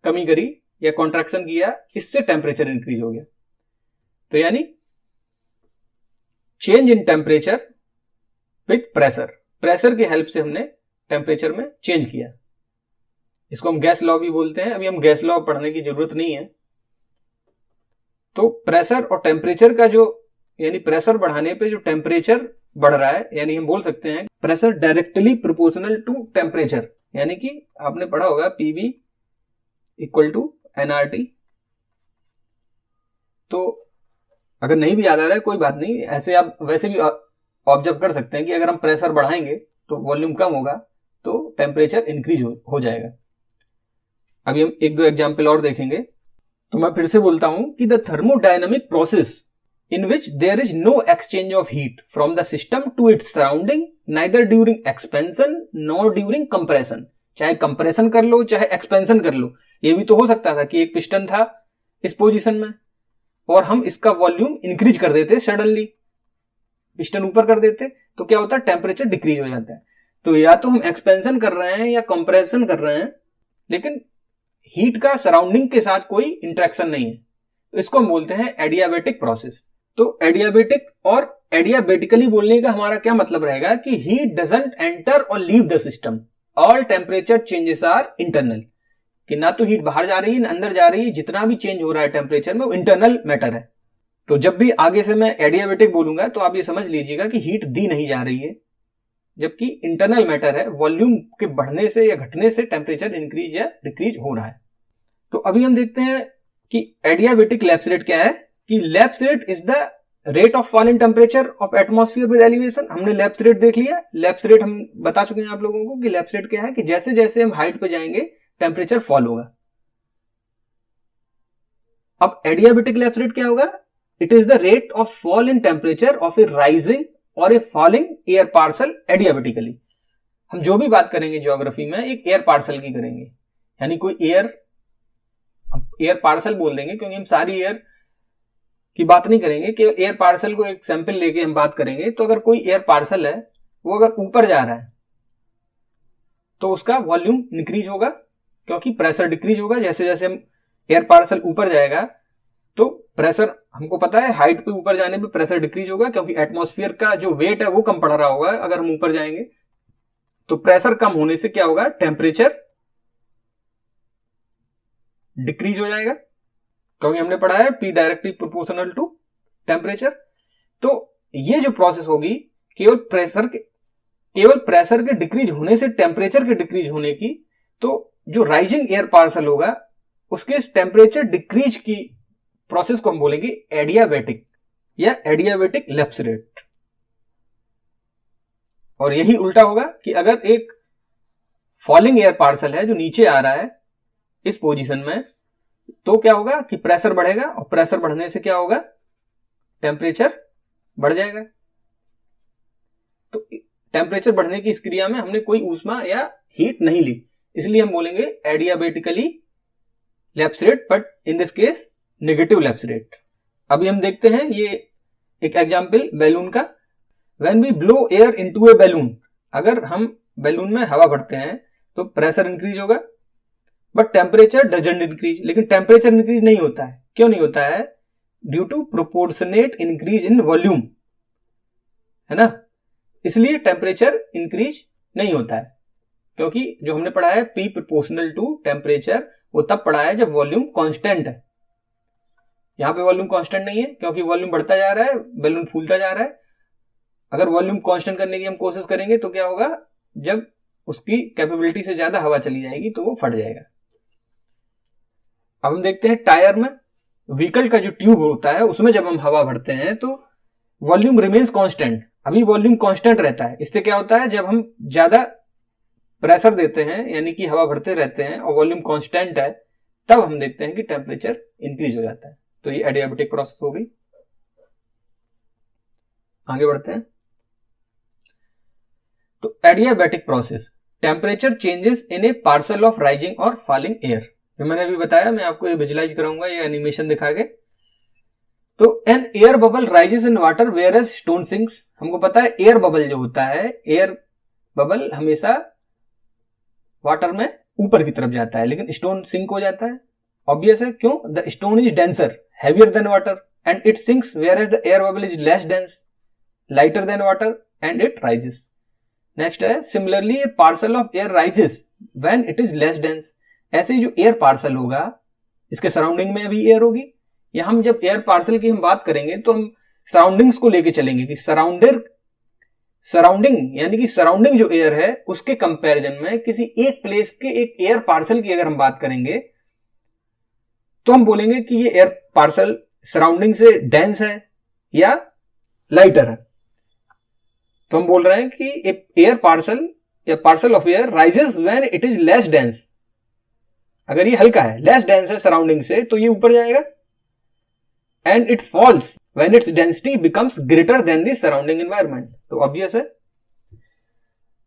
कमी करी या कॉन्ट्रैक्शन किया, इससे टेम्परेचर इंक्रीज हो गया। तो यानी change in temperature with pressure, pressure की हेल्प से हमने टेम्परेचर में चेंज किया। इसको हम गैस लॉ भी बोलते हैं। अभी हम गैस लॉ पढ़ने की जरूरत नहीं है। तो प्रेशर और टेम्परेचर का जो, यानी प्रेशर बढ़ाने पे जो टेम्परेचर बढ़ रहा है, यानी हम बोल सकते हैं pressure directly proportional to temperature. यानी कि आपने पढ़ा होगा PV इक्वल टू nRT। तो अगर नहीं भी याद आ रहा है कोई बात नहीं, ऐसे आप वैसे भी ऑब्जर्व कर सकते हैं कि अगर हम प्रेशर बढ़ाएंगे तो वॉल्यूम कम होगा, तो टेम्परेचर इंक्रीज हो जाएगा। अभी हम एक दो एग्जाम्पल और देखेंगे। तो मैं फिर से बोलता हूं कि the thermodynamic process in which there is no exchange of heat from the system to its surrounding neither during expansion nor during compression। चाहे कंप्रेशन कर लो चाहे एक्सपेंशन कर लो, ये भी तो हो सकता था कि एक पिस्टन था इस पोजीशन में और हम इसका वॉल्यूम इंक्रीज कर देते, सडनली पिस्टन ऊपर कर देते, तो क्या होता है, टेम्परेचर डिक्रीज हो जाता है। तो या तो हम एक्सपेंशन कर रहे हैं या कंप्रेशन कर रहे हैं, लेकिन हीट का सराउंडिंग के साथ कोई इंटरेक्शन नहीं है, तो इसको हम बोलते हैं एडियाबेटिक प्रोसेस। तो एडियाबेटिक और एडियाबेटिकली बोलने का हमारा क्या मतलब रहेगा कि हीट डजंट एंटर और leave the system, all temperature changes are internal, कि ना तो हीट बाहर जा रही है ना अंदर जा रही है, जितना भी चेंज हो रहा है टेम्परेचर में वो इंटरनल मैटर है। तो जब भी आगे से मैं एडियाबेटिक बोलूंगा तो आप ये समझ लीजिएगा कि हीट दी नहीं जा रही है, जबकि इंटरनल मैटर है, वॉल्यूम के बढ़ने से या घटने से टेम्परेचर इंक्रीज या डिक्रीज हो रहा है। तो अभी हम देखते हैं कि एडियाबेटिक लैप्स रेट क्या है, कि lapse rate is the rate of fall in temperature of atmosphere with elevation. हमने लैप्स रेट देख लिया। लैप्स रेट हम बता चुके हैं आप लोगों को कि लैप्स रेट क्या है, कि जैसे जैसे हम हाइट पे जाएंगे टेम्परेचर फॉल होगा। अब एडियाबेटिक लैप्स रेट क्या होगा, it is the rate of fall in temperature of a rising और a falling air parcel adiabatically. हम जो भी बात करेंगे ज्योग्राफी में एक एयर पार्सल की करेंगे, यानी कोई एयर पार्सल बोल देंगे क्योंकि हम सारी एयर की बात नहीं करेंगे, कि एयर पार्सल को एक सैंपल लेके हम बात करेंगे। तो अगर कोई एयर पार्सल है वो अगर ऊपर जा रहा है तो उसका वॉल्यूम इंक्रीज होगा, क्योंकि प्रेशर डिक्रीज होगा। जैसे जैसे हम एयर पार्सल ऊपर जाएगा तो प्रेशर, हमको पता है हाइट पे ऊपर जाने पे प्रेशर डिक्रीज होगा, क्योंकि एटमॉस्फेयर का जो वेट है वो कम पड़ रहा होगा अगर हम ऊपर जाएंगे। तो प्रेशर कम होने से क्या होगा, टेम्परेचर डिक्रीज हो जाएगा, क्योंकि हमने पढ़ा है P directly proportional to temperature. तो ये जो प्रोसेस होगी केवल प्रेशर के डिक्रीज होने से टेम्परेचर के डिक्रीज होने की, तो जो राइजिंग एयर पार्सल होगा उसके टेम्परेचर डिक्रीज की प्रोसेस को हम बोलेंगे एडियाबेटिक या एडियाबेटिक लैप्स रेट। और यही उल्टा होगा कि अगर एक फॉलिंग एयर पार्सल है जो नीचे आ रहा है इस पोजीशन में, तो क्या होगा कि प्रेशर बढ़ेगा और प्रेशर बढ़ने से क्या होगा, टेम्परेचर बढ़ जाएगा। तो टेम्परेचर बढ़ने की इस क्रिया में हमने कोई ऊष्मा या हीट नहीं ली, इसलिए हम बोलेंगे adiabatically lapse rate, but in this case negative lapse rate. अभी हम देखते हैं ये एक एग्जांपल बैलून का। When we blow air into a balloon, अगर हम बैलून में हवा भरते हैं तो प्रेशर इंक्रीज होगा, बट टेम्परेचर डजंट इंक्रीज। लेकिन टेम्परेचर इंक्रीज नहीं होता है, क्यों नहीं होता है, due to proportionate increase in volume, है ना, इसलिए टेम्परेचर इंक्रीज नहीं होता है। क्योंकि जो हमने पढ़ा है P प्रोपोर्शनल टू टेम्परेचर, वो तब पढ़ा है जब वॉल्यूम कांस्टेंट है। यहां पे वॉल्यूम कांस्टेंट नहीं है, क्योंकि वॉल्यूम बढ़ता जा रहा है, बैलून फूलता जा रहा है। अगर वॉल्यूम कांस्टेंट करने की हम कोशिश करेंगे तो क्या होगा, जब उसकी कैपेबिलिटी से ज्यादा हवा चली जाएगी तो वो फट जाएगा। अब हम देखते हैं टायर में, व्हीकल का जो ट्यूब होता है उसमें जब हम हवा भरते हैं तो वॉल्यूम रिमेन्स कांस्टेंट, अभी वॉल्यूम कांस्टेंट रहता है। इससे क्या होता है, जब हम ज्यादा प्रेशर देते हैं यानी कि हवा भरते रहते हैं और वॉल्यूम कांस्टेंट है, तब हम देखते हैं कि टेम्परेचर इंक्रीज हो जाता है। तो ये एडियाबेटिक प्रोसेस हो गई। आगे बढ़ते हैं। तो adiabatic process, temperature changes in A parcel of rising और फॉलिंग एयर। जो मैंने अभी बताया, मैं आपको ये विजुलाइज कराऊंगा ये एनिमेशन दिखा के। तो an air bubble rises in water whereas stone sinks. हमको पता है एयर बबल जो होता है, एयर बबल हमेशा वाटर में ऊपर की तरफ जाता है, लेकिन स्टोन सिंक हो जाता है। ऑब्वियस है, क्यों, the stone is denser heavier than water and it sinks whereas the air bubble is less dense lighter than water and it rises. Next है, similarly a parcel of air rises when it is less dense. ऐसे जो air parcel होगा, इसके surrounding में भी air होगी। या हम जब एयर पार्सल की हम बात करेंगे तो हम सराउंडिंग्स को लेके चलेंगे कि सराउंडिंग यानी कि सराउंडिंग जो एयर है उसके कंपैरिजन में किसी एक प्लेस के एक एयर पार्सल की अगर हम बात करेंगे तो हम बोलेंगे कि ये एयर पार्सल सराउंडिंग से डेंस है या लाइटर है। तो हम बोल रहे हैं कि एयर पार्सल या parcel of air rises when it is less dense. अगर ये हल्का है, लेस डेंस है सराउंडिंग से, तो ये ऊपर जाएगा। And it falls when its density becomes greater than the surrounding environment. तो ऑब्वियस है।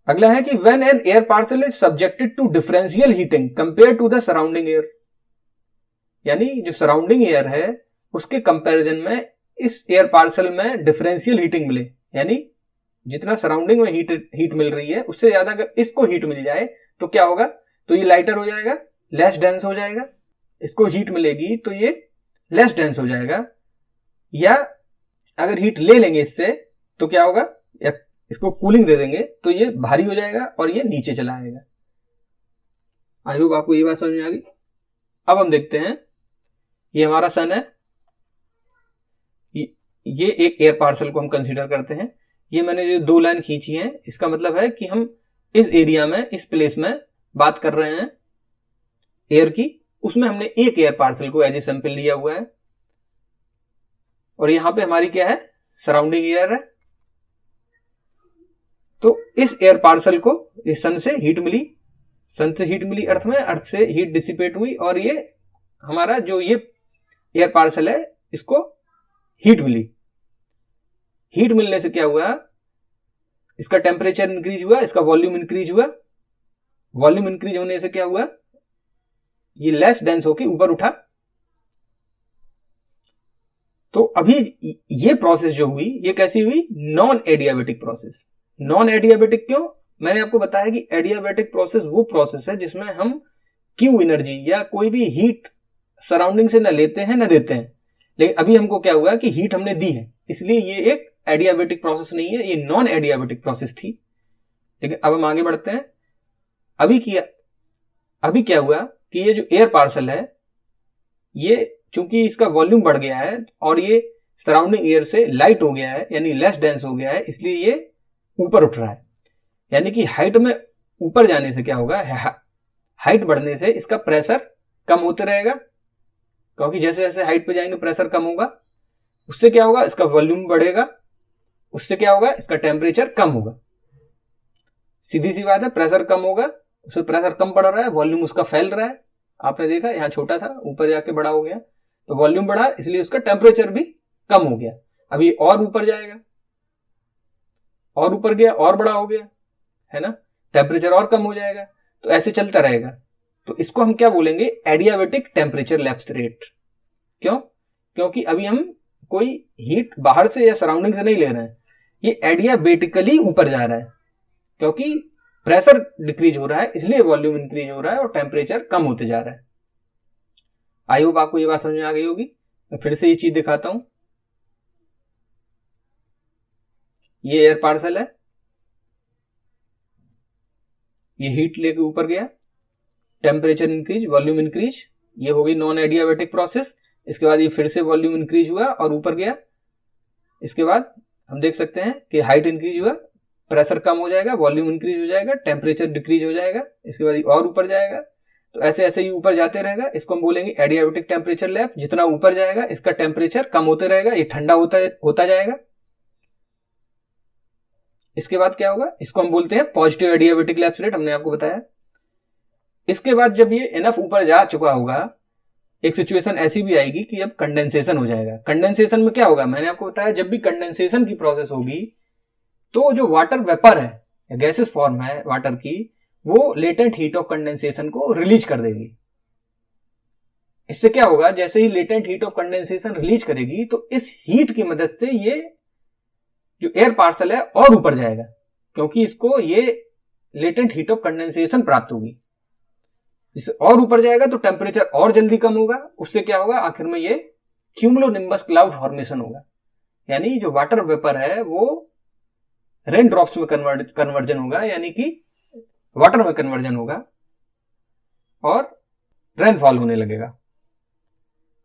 अगला है कि when an air parcel is subjected to differential heating compare to the surrounding air, यानी जो सराउंडिंग एयर है उसके कंपैरिजन में इस एयर पार्सल में डिफरेंशियल हीटिंग मिले, यानी जितना सराउंडिंग में हीट मिल रही है उससे ज्यादा अगर इसको हीट मिल जाए तो क्या होगा, तो ये लाइटर हो जाएगा, लेस डेंस हो जाएगा। इसको हीट मिलेगी तो ये लेस डेंस हो जाएगा। या अगर हीट ले लेंगे इससे तो क्या होगा, या इसको कूलिंग दे देंगे तो ये भारी हो जाएगा और ये नीचे चला आएगा। आई होप आपको ये बात समझ में आ गई। अब हम देखते हैं, ये हमारा सन है, ये एक एयर पार्सल को हम कंसीडर करते हैं। ये मैंने जो 2 लाइन खींची है, इसका मतलब है कि हम इस एरिया में, इस प्लेस में बात कर रहे हैं एयर की। उसमें हमने एक एयर पार्सल को एज ए सैंपल लिया हुआ है और यहां पे हमारी क्या है, सराउंडिंग एयर है। तो इस एयर पार्सल को इस सन से हीट मिली अर्थ में, अर्थ से हीट डिसिपेट हुई और ये हमारा जो ये एयर पार्सल है इसको हीट मिली। हीट मिलने से क्या हुआ, इसका टेम्परेचर इंक्रीज हुआ, इसका वॉल्यूम इंक्रीज हुआ। वॉल्यूम इंक्रीज होने से क्या हुआ, ये लेस डेंस होकर ऊपर उठा। तो अभी ये प्रोसेस जो हुई ये कैसी हुई, non adiabatic process. Non adiabatic क्यों, मैंने आपको बताया कि एडियाबेटिक प्रोसेस वो प्रोसेस है जिसमें हम क्यू एनर्जी या कोई भी हीट सराउंडिंग से न लेते हैं न देते हैं। लेकिन अभी हमको क्या हुआ कि हीट हमने दी है, इसलिए ये एक एडियाबेटिक प्रोसेस नहीं है, ये नॉन एडियाबेटिक प्रोसेस थी। लेकिन अब हम आगे बढ़ते हैं। अभी क्या हुआ कि ये जो एयर पार्सल है, ये चूंकि इसका वॉल्यूम बढ़ गया है और ये सराउंडिंग एयर से लाइट हो गया है, यानी लेस डेंस हो गया है, इसलिए ये ऊपर उठ रहा है। यानी कि हाइट में ऊपर जाने से क्या होगा, हाइट बढ़ने से इसका प्रेशर कम होते रहेगा, क्योंकि जैसे जैसे हाइट पे जाएंगे प्रेशर कम होगा। उससे क्या होगा, इसका वॉल्यूम बढ़ेगा, उससे क्या होगा, इसका टेम्परेचर कम होगा। सीधी सी बात है, प्रेशर कम होगा, उसमें प्रेशर कम पड़ रहा है, वॉल्यूम उसका फैल रहा है। आपने देखा यहाँ छोटा था, ऊपर जाके बड़ा हो गया, तो वॉल्यूम बढ़ा इसलिए उसका टेम्परेचर भी कम हो गया। अभी और ऊपर जाएगा, और ऊपर गया और बड़ा हो गया, है ना, टेम्परेचर और कम हो जाएगा। तो ऐसे चलता रहेगा। तो इसको हम क्या बोलेंगे, एडियाबेटिक टेम्परेचर लैप्स रेट। क्यों, क्योंकि अभी हम कोई हीट बाहर से या सराउंडिंग से नहीं ले रहे हैं, ये एडियाबेटिकली ऊपर जा रहा है, क्योंकि प्रेशर डिक्रीज हो रहा है इसलिए वॉल्यूम इंक्रीज हो रहा है और टेम्परेचर कम होते जा रहा है। आई होप आपको ये बात समझ में आ गई होगी। मैं फिर से ये चीज दिखाता हूं। ये एयर पार्सल है, ये हीट लेके ऊपर गया, टेम्परेचर इंक्रीज, वॉल्यूम इंक्रीज, ये हो गई नॉन एडियाबेटिक प्रोसेस। इसके बाद ये फिर से वॉल्यूम इंक्रीज हुआ और ऊपर गया। इसके बाद हम देख सकते हैं कि हाइट इंक्रीज हुआ, प्रेशर कम हो जाएगा, वॉल्यूम इंक्रीज हो जाएगा, टेम्परेचर डिक्रीज हो जाएगा। इसके बाद और ऊपर जाएगा। तो ऐसे ऐसे ही ऊपर जाते रहेगा। इसको हम बोलेंगे एडियाबेटिक टेम्परेचर लैप। जितना ऊपर जाएगा इसका टेम्परेचर कम होते रहेगा, ये ठंडा होता जाएगा। इसके बाद क्या होगा, इसको हम बोलते हैं पॉजिटिव एडियाबेटिक लैप्स रेट, हमने आपको बताया। इसके बाद जब ये इनफ ऊपर जा चुका होगा, एक सिचुएशन ऐसी भी आएगी कि अब कंडेंसेशन हो जाएगा। कंडेंसेशन में क्या होगा, मैंने आपको बताया जब भी कंडेंसेशन की प्रोसेस होगी तो जो वाटर वेपर है या गैसेस फॉर्म है वाटर की, वो लेटेंट हीट ऑफ कंडेंसेशन को रिलीज कर देगी। इससे क्या होगा, जैसे ही latent heat of condensation release करेगी तो इस हीट की मदद से ये जो एयर पार्सल है और ऊपर जाएगा, क्योंकि इसको ये लेटेंट हीट ऑफ कंडेंसेशन प्राप्त होगी। इससे और ऊपर जाएगा तो टेम्परेचर और जल्दी कम होगा। उससे क्या होगा, आखिर में ये क्यूमुलोनिम्बस क्लाउड फॉर्मेशन होगा, यानी जो वाटर वेपर है वो रेन ड्रॉप्स में कन्वर्जन होगा, यानी कि वाटर में कन्वर्जन होगा और रेनफॉल होने लगेगा।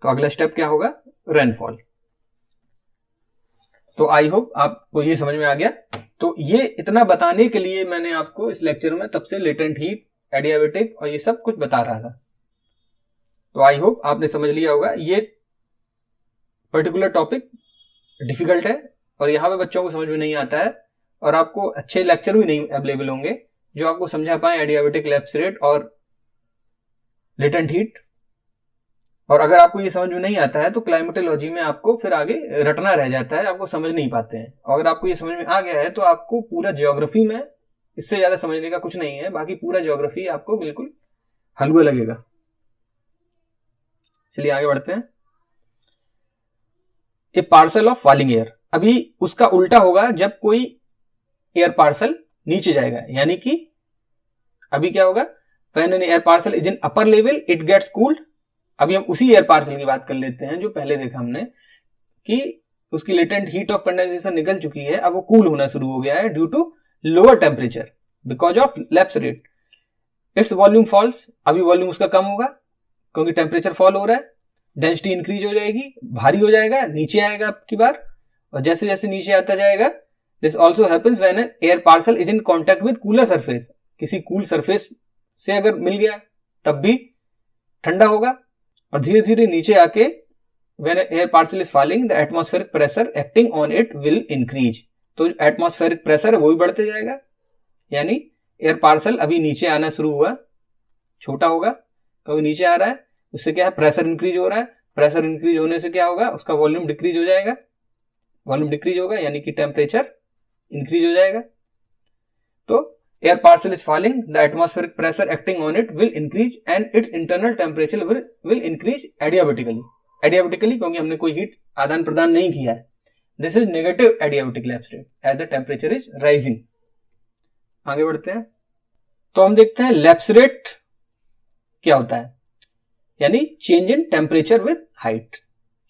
तो अगला स्टेप क्या होगा, रेनफॉल। तो आई होप आपको ये समझ में आ गया। तो ये इतना बताने के लिए मैंने आपको इस लेक्चर में तब से लेटेंट हीट, एडियाबेटिक और ये सब कुछ बता रहा था। तो आई होप आपने समझ लिया होगा। ये पर्टिकुलर टॉपिक डिफिकल्ट है और यहां पे बच्चों को समझ में नहीं आता है, और आपको अच्छे लेक्चर भी नहीं अवेलेबल होंगे जो आपको समझा पाए एडियाबेटिक लैप्स रेट और लेटेंट हीट। और अगर आपको ये समझ में नहीं आता है तो क्लाइमेटोलॉजी में आपको फिर आगे रटना रह जाता है, आपको समझ नहीं पाते हैं। और अगर आपको ये समझ में आ गया है तो आपको पूरा ज्योग्राफी में इससे ज्यादा समझने का कुछ नहीं है, बाकी पूरा ज्योग्राफी आपको बिल्कुल हलवा लगेगा। चलिए आगे बढ़ते हैं। ए पार्सल ऑफ फॉलिंग एयर, अभी उसका उल्टा होगा जब कोई एयर पार्सल नीचे जाएगा, यानी कि अभी क्या होगा, when an air parcel is in upper level it gets cooled. अभी हम उसी एयर पार्सल की बात कर लेते हैं जो पहले देखा हमने कि उसकी लेटेंट हीट ऑफ कंडेंसेशन निकल चुकी है, अब वो कूल होना शुरू हो गया है due to lower temperature because of lapse rate. Its volume falls, अभी वॉल्यूम उसका कम होगा क्योंकि टेम्परेचर फॉल हो रहा है, डेंसिटी इंक्रीज हो जाएगी, भारी हो जाएगा, नीचे आएगा आपकी बार, और जैसे जैसे नीचे आता जाएगा। This also happens when an air parcel is in contact with cooler surface, किसी कूल सरफेस से अगर मिल गया तब भी ठंडा होगा, और धीरे धीरे नीचे आके when air parcel is falling the atmospheric pressure acting on it will increase, तो एटमॉस्फेरिक प्रेशर है वो भी बढ़ते जाएगा, यानी एयर पार्सल अभी नीचे आना शुरू हुआ, छोटा होगा क्योंकि नीचे आ रहा है, उससे क्या है प्रेशर इंक्रीज हो रहा है, प्रेशर इंक्रीज होने से क्या होगा उसका वॉल्यूम डिक्रीज हो जाएगा, वॉल्यूम डिक्रीज होगा यानी कि टेम्परेचर इंक्रीज हो जाएगा। तो air parcel is falling the atmospheric pressure acting on it will increase and its internal temperature will increase adiabatically क्योंकि हमने कोई हीट आदान प्रदान नहीं किया है। This is negative adiabatic lapse rate as the temperature is rising. आगे बढ़ते हैं तो हम देखते हैं लैप्स रेट क्या होता है, यानी change in temperature with height.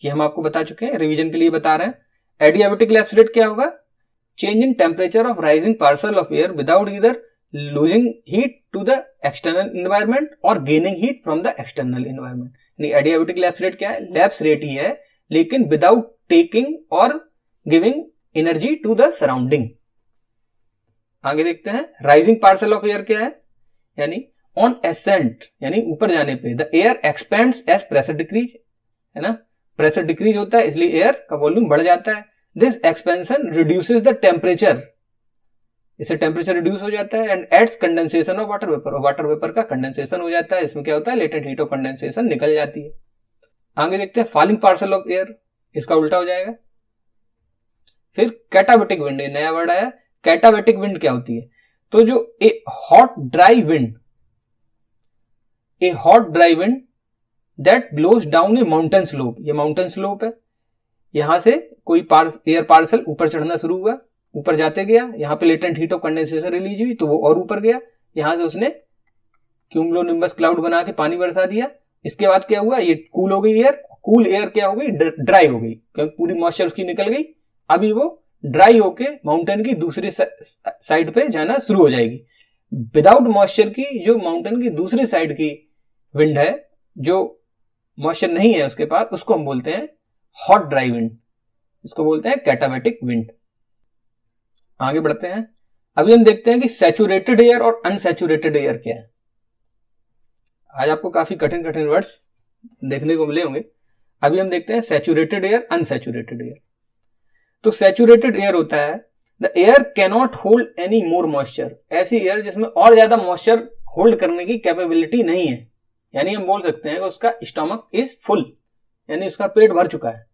ये हम आपको बता चुके हैं, रिवीजन के लिए बता रहे हैं। एडियाबेटिक लैप्स रेट क्या होगा, change in temperature of rising parcel of air without either losing heat to the external environment और gaining heat from the external environment. यानी एडियाबेटिक लैप्स रेट क्या है, लैप्स रेट ही है लेकिन विदाउट टेकिंग और giving energy to the surrounding. आगे देखते हैं राइजिंग पार्सल ऑफ एयर क्या है, यानी ऑन एसेंट यानी ऊपर जाने पे the air expands as pressure decrease, है ना, प्रेशर डिक्रीज होता है इसलिए एयर का वॉल्यूम बढ़ जाता है। This expansion reduces the temperature, इससे टेम्परेचर रिड्यूस हो जाता है and aids condensation of water vapour, और वाटर वेपर का कंडेंसेशन हो जाता है, इसमें क्या होता है लेटेंट हीट ऑफ कंडेंसेशन निकल जाती है। आगे देखते हैं फॉलिंग पार्सल ऑफ एयर, इसका उल्टा हो जाएगा। फिर कैटाबेटिक विंड, नया वर्ड आया, कैटाबेटिक विंड क्या होती है, तो जो a hot dry wind that blows down a mountain slope, ये माउंटेन स्लोप है, यहां से कोई एयर पार्सल ऊपर चढ़ना शुरू हुआ, ऊपर जाते गया, यहां पे latent heat of condensation release हुई तो वो और ऊपर गया, यहां से उसने क्यूमुलोनिम्बस क्लाउड बना के पानी बरसा दिया। इसके बाद क्या हुआ, ये कूल हो गई एयर, कूल एयर क्या हो गई, ड्राई हो गई क्योंकि पूरी मॉइस्चर उसकी निकल गई। अभी वो ड्राई होके माउंटेन की दूसरी साइड पे जाना शुरू हो जाएगी। विदाउट मॉइस्चर की जो माउंटेन की दूसरी साइड की विंड है, जो मॉइस्चर नहीं है उसके पास, उसको हम बोलते हैं हॉट ड्राई विंड, इसको बोलते हैं कैटाबेटिक विंड। आगे बढ़ते हैं, अभी हम देखते हैं कि सैचुरेटेड एयर और अनसैचुरेटेड एयर क्या है। आज आपको काफी कठिन कठिन वर्ड्स देखने को मिले होंगे। अभी हम देखते हैं सैचुरेटेड एयर, अनसैचुरेटेड एयर। तो सैचुरेटेड एयर होता है the air cannot hold any more moisture, ऐसी एयर जिसमें और ज्यादा मॉइस्चर होल्ड करने की कैपेबिलिटी नहीं है, यानी हम बोल सकते हैं कि उसका स्टमक इज फुल, यानी उसका पेट भर चुका है,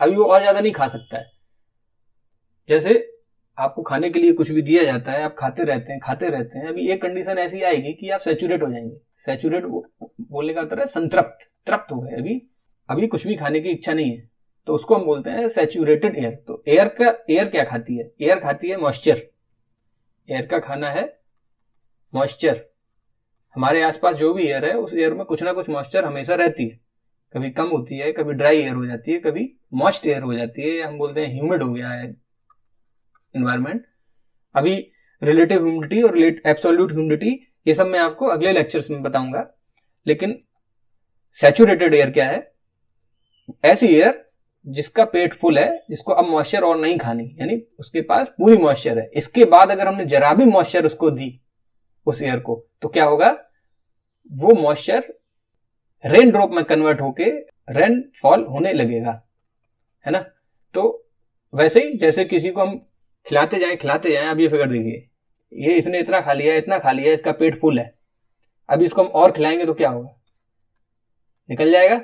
अभी वो और ज्यादा नहीं खा सकता है। जैसे आपको खाने के लिए कुछ भी दिया जाता है, आप खाते रहते हैं, अभी एक कंडीशन ऐसी आएगी कि आप सैचुरेट हो जाएंगे। सैचुरेट बोलने का मतलब है संतृप्त, तृप्त हो गए, अभी कुछ भी खाने की इच्छा नहीं है, तो उसको हम बोलते हैं सैचुरेटेड एयर। तो एयर क्या खाती है, एयर खाती है मॉइस्चर, एयर का खाना है मॉइस्चर। हमारे आसपास जो भी एयर है उस एयर में कुछ ना कुछ मॉइस्चर हमेशा रहती है, कभी कम होती है, कभी ड्राई एयर हो जाती है, कभी मॉइस्ट एयर हो जाती है, हम बोलते हैं ह्यूमिड हो गया है एनवायरमेंट। अभी रिलेटिव ह्यूमिडिटी और एब्सोल्यूट ह्यूमिडिटी ये सब मैं आपको अगले लेक्चर्स में बताऊंगा। लेकिन सैचुरेटेड एयर क्या है, ऐसी एयर जिसका पेट फुल है, जिसको अब मॉइस्चर और नहीं खानी, यानी उसके पास पूरी मॉइस्चर है, इसके बाद अगर हमने जरा भी मॉइस्चर उसको दी उस एयर को, तो क्या होगा, वो मॉइस्चर रेन ड्रॉप में कन्वर्ट होके रेन फॉल होने लगेगा, है ना। तो वैसे ही जैसे किसी को हम खिलाते जाएं। अब ये फिगर देखिए, ये इसने इतना खा लिया, इसका पेट फुल है। अब इसको हम और खिलाएंगे तो क्या होगा, निकल जाएगा, ये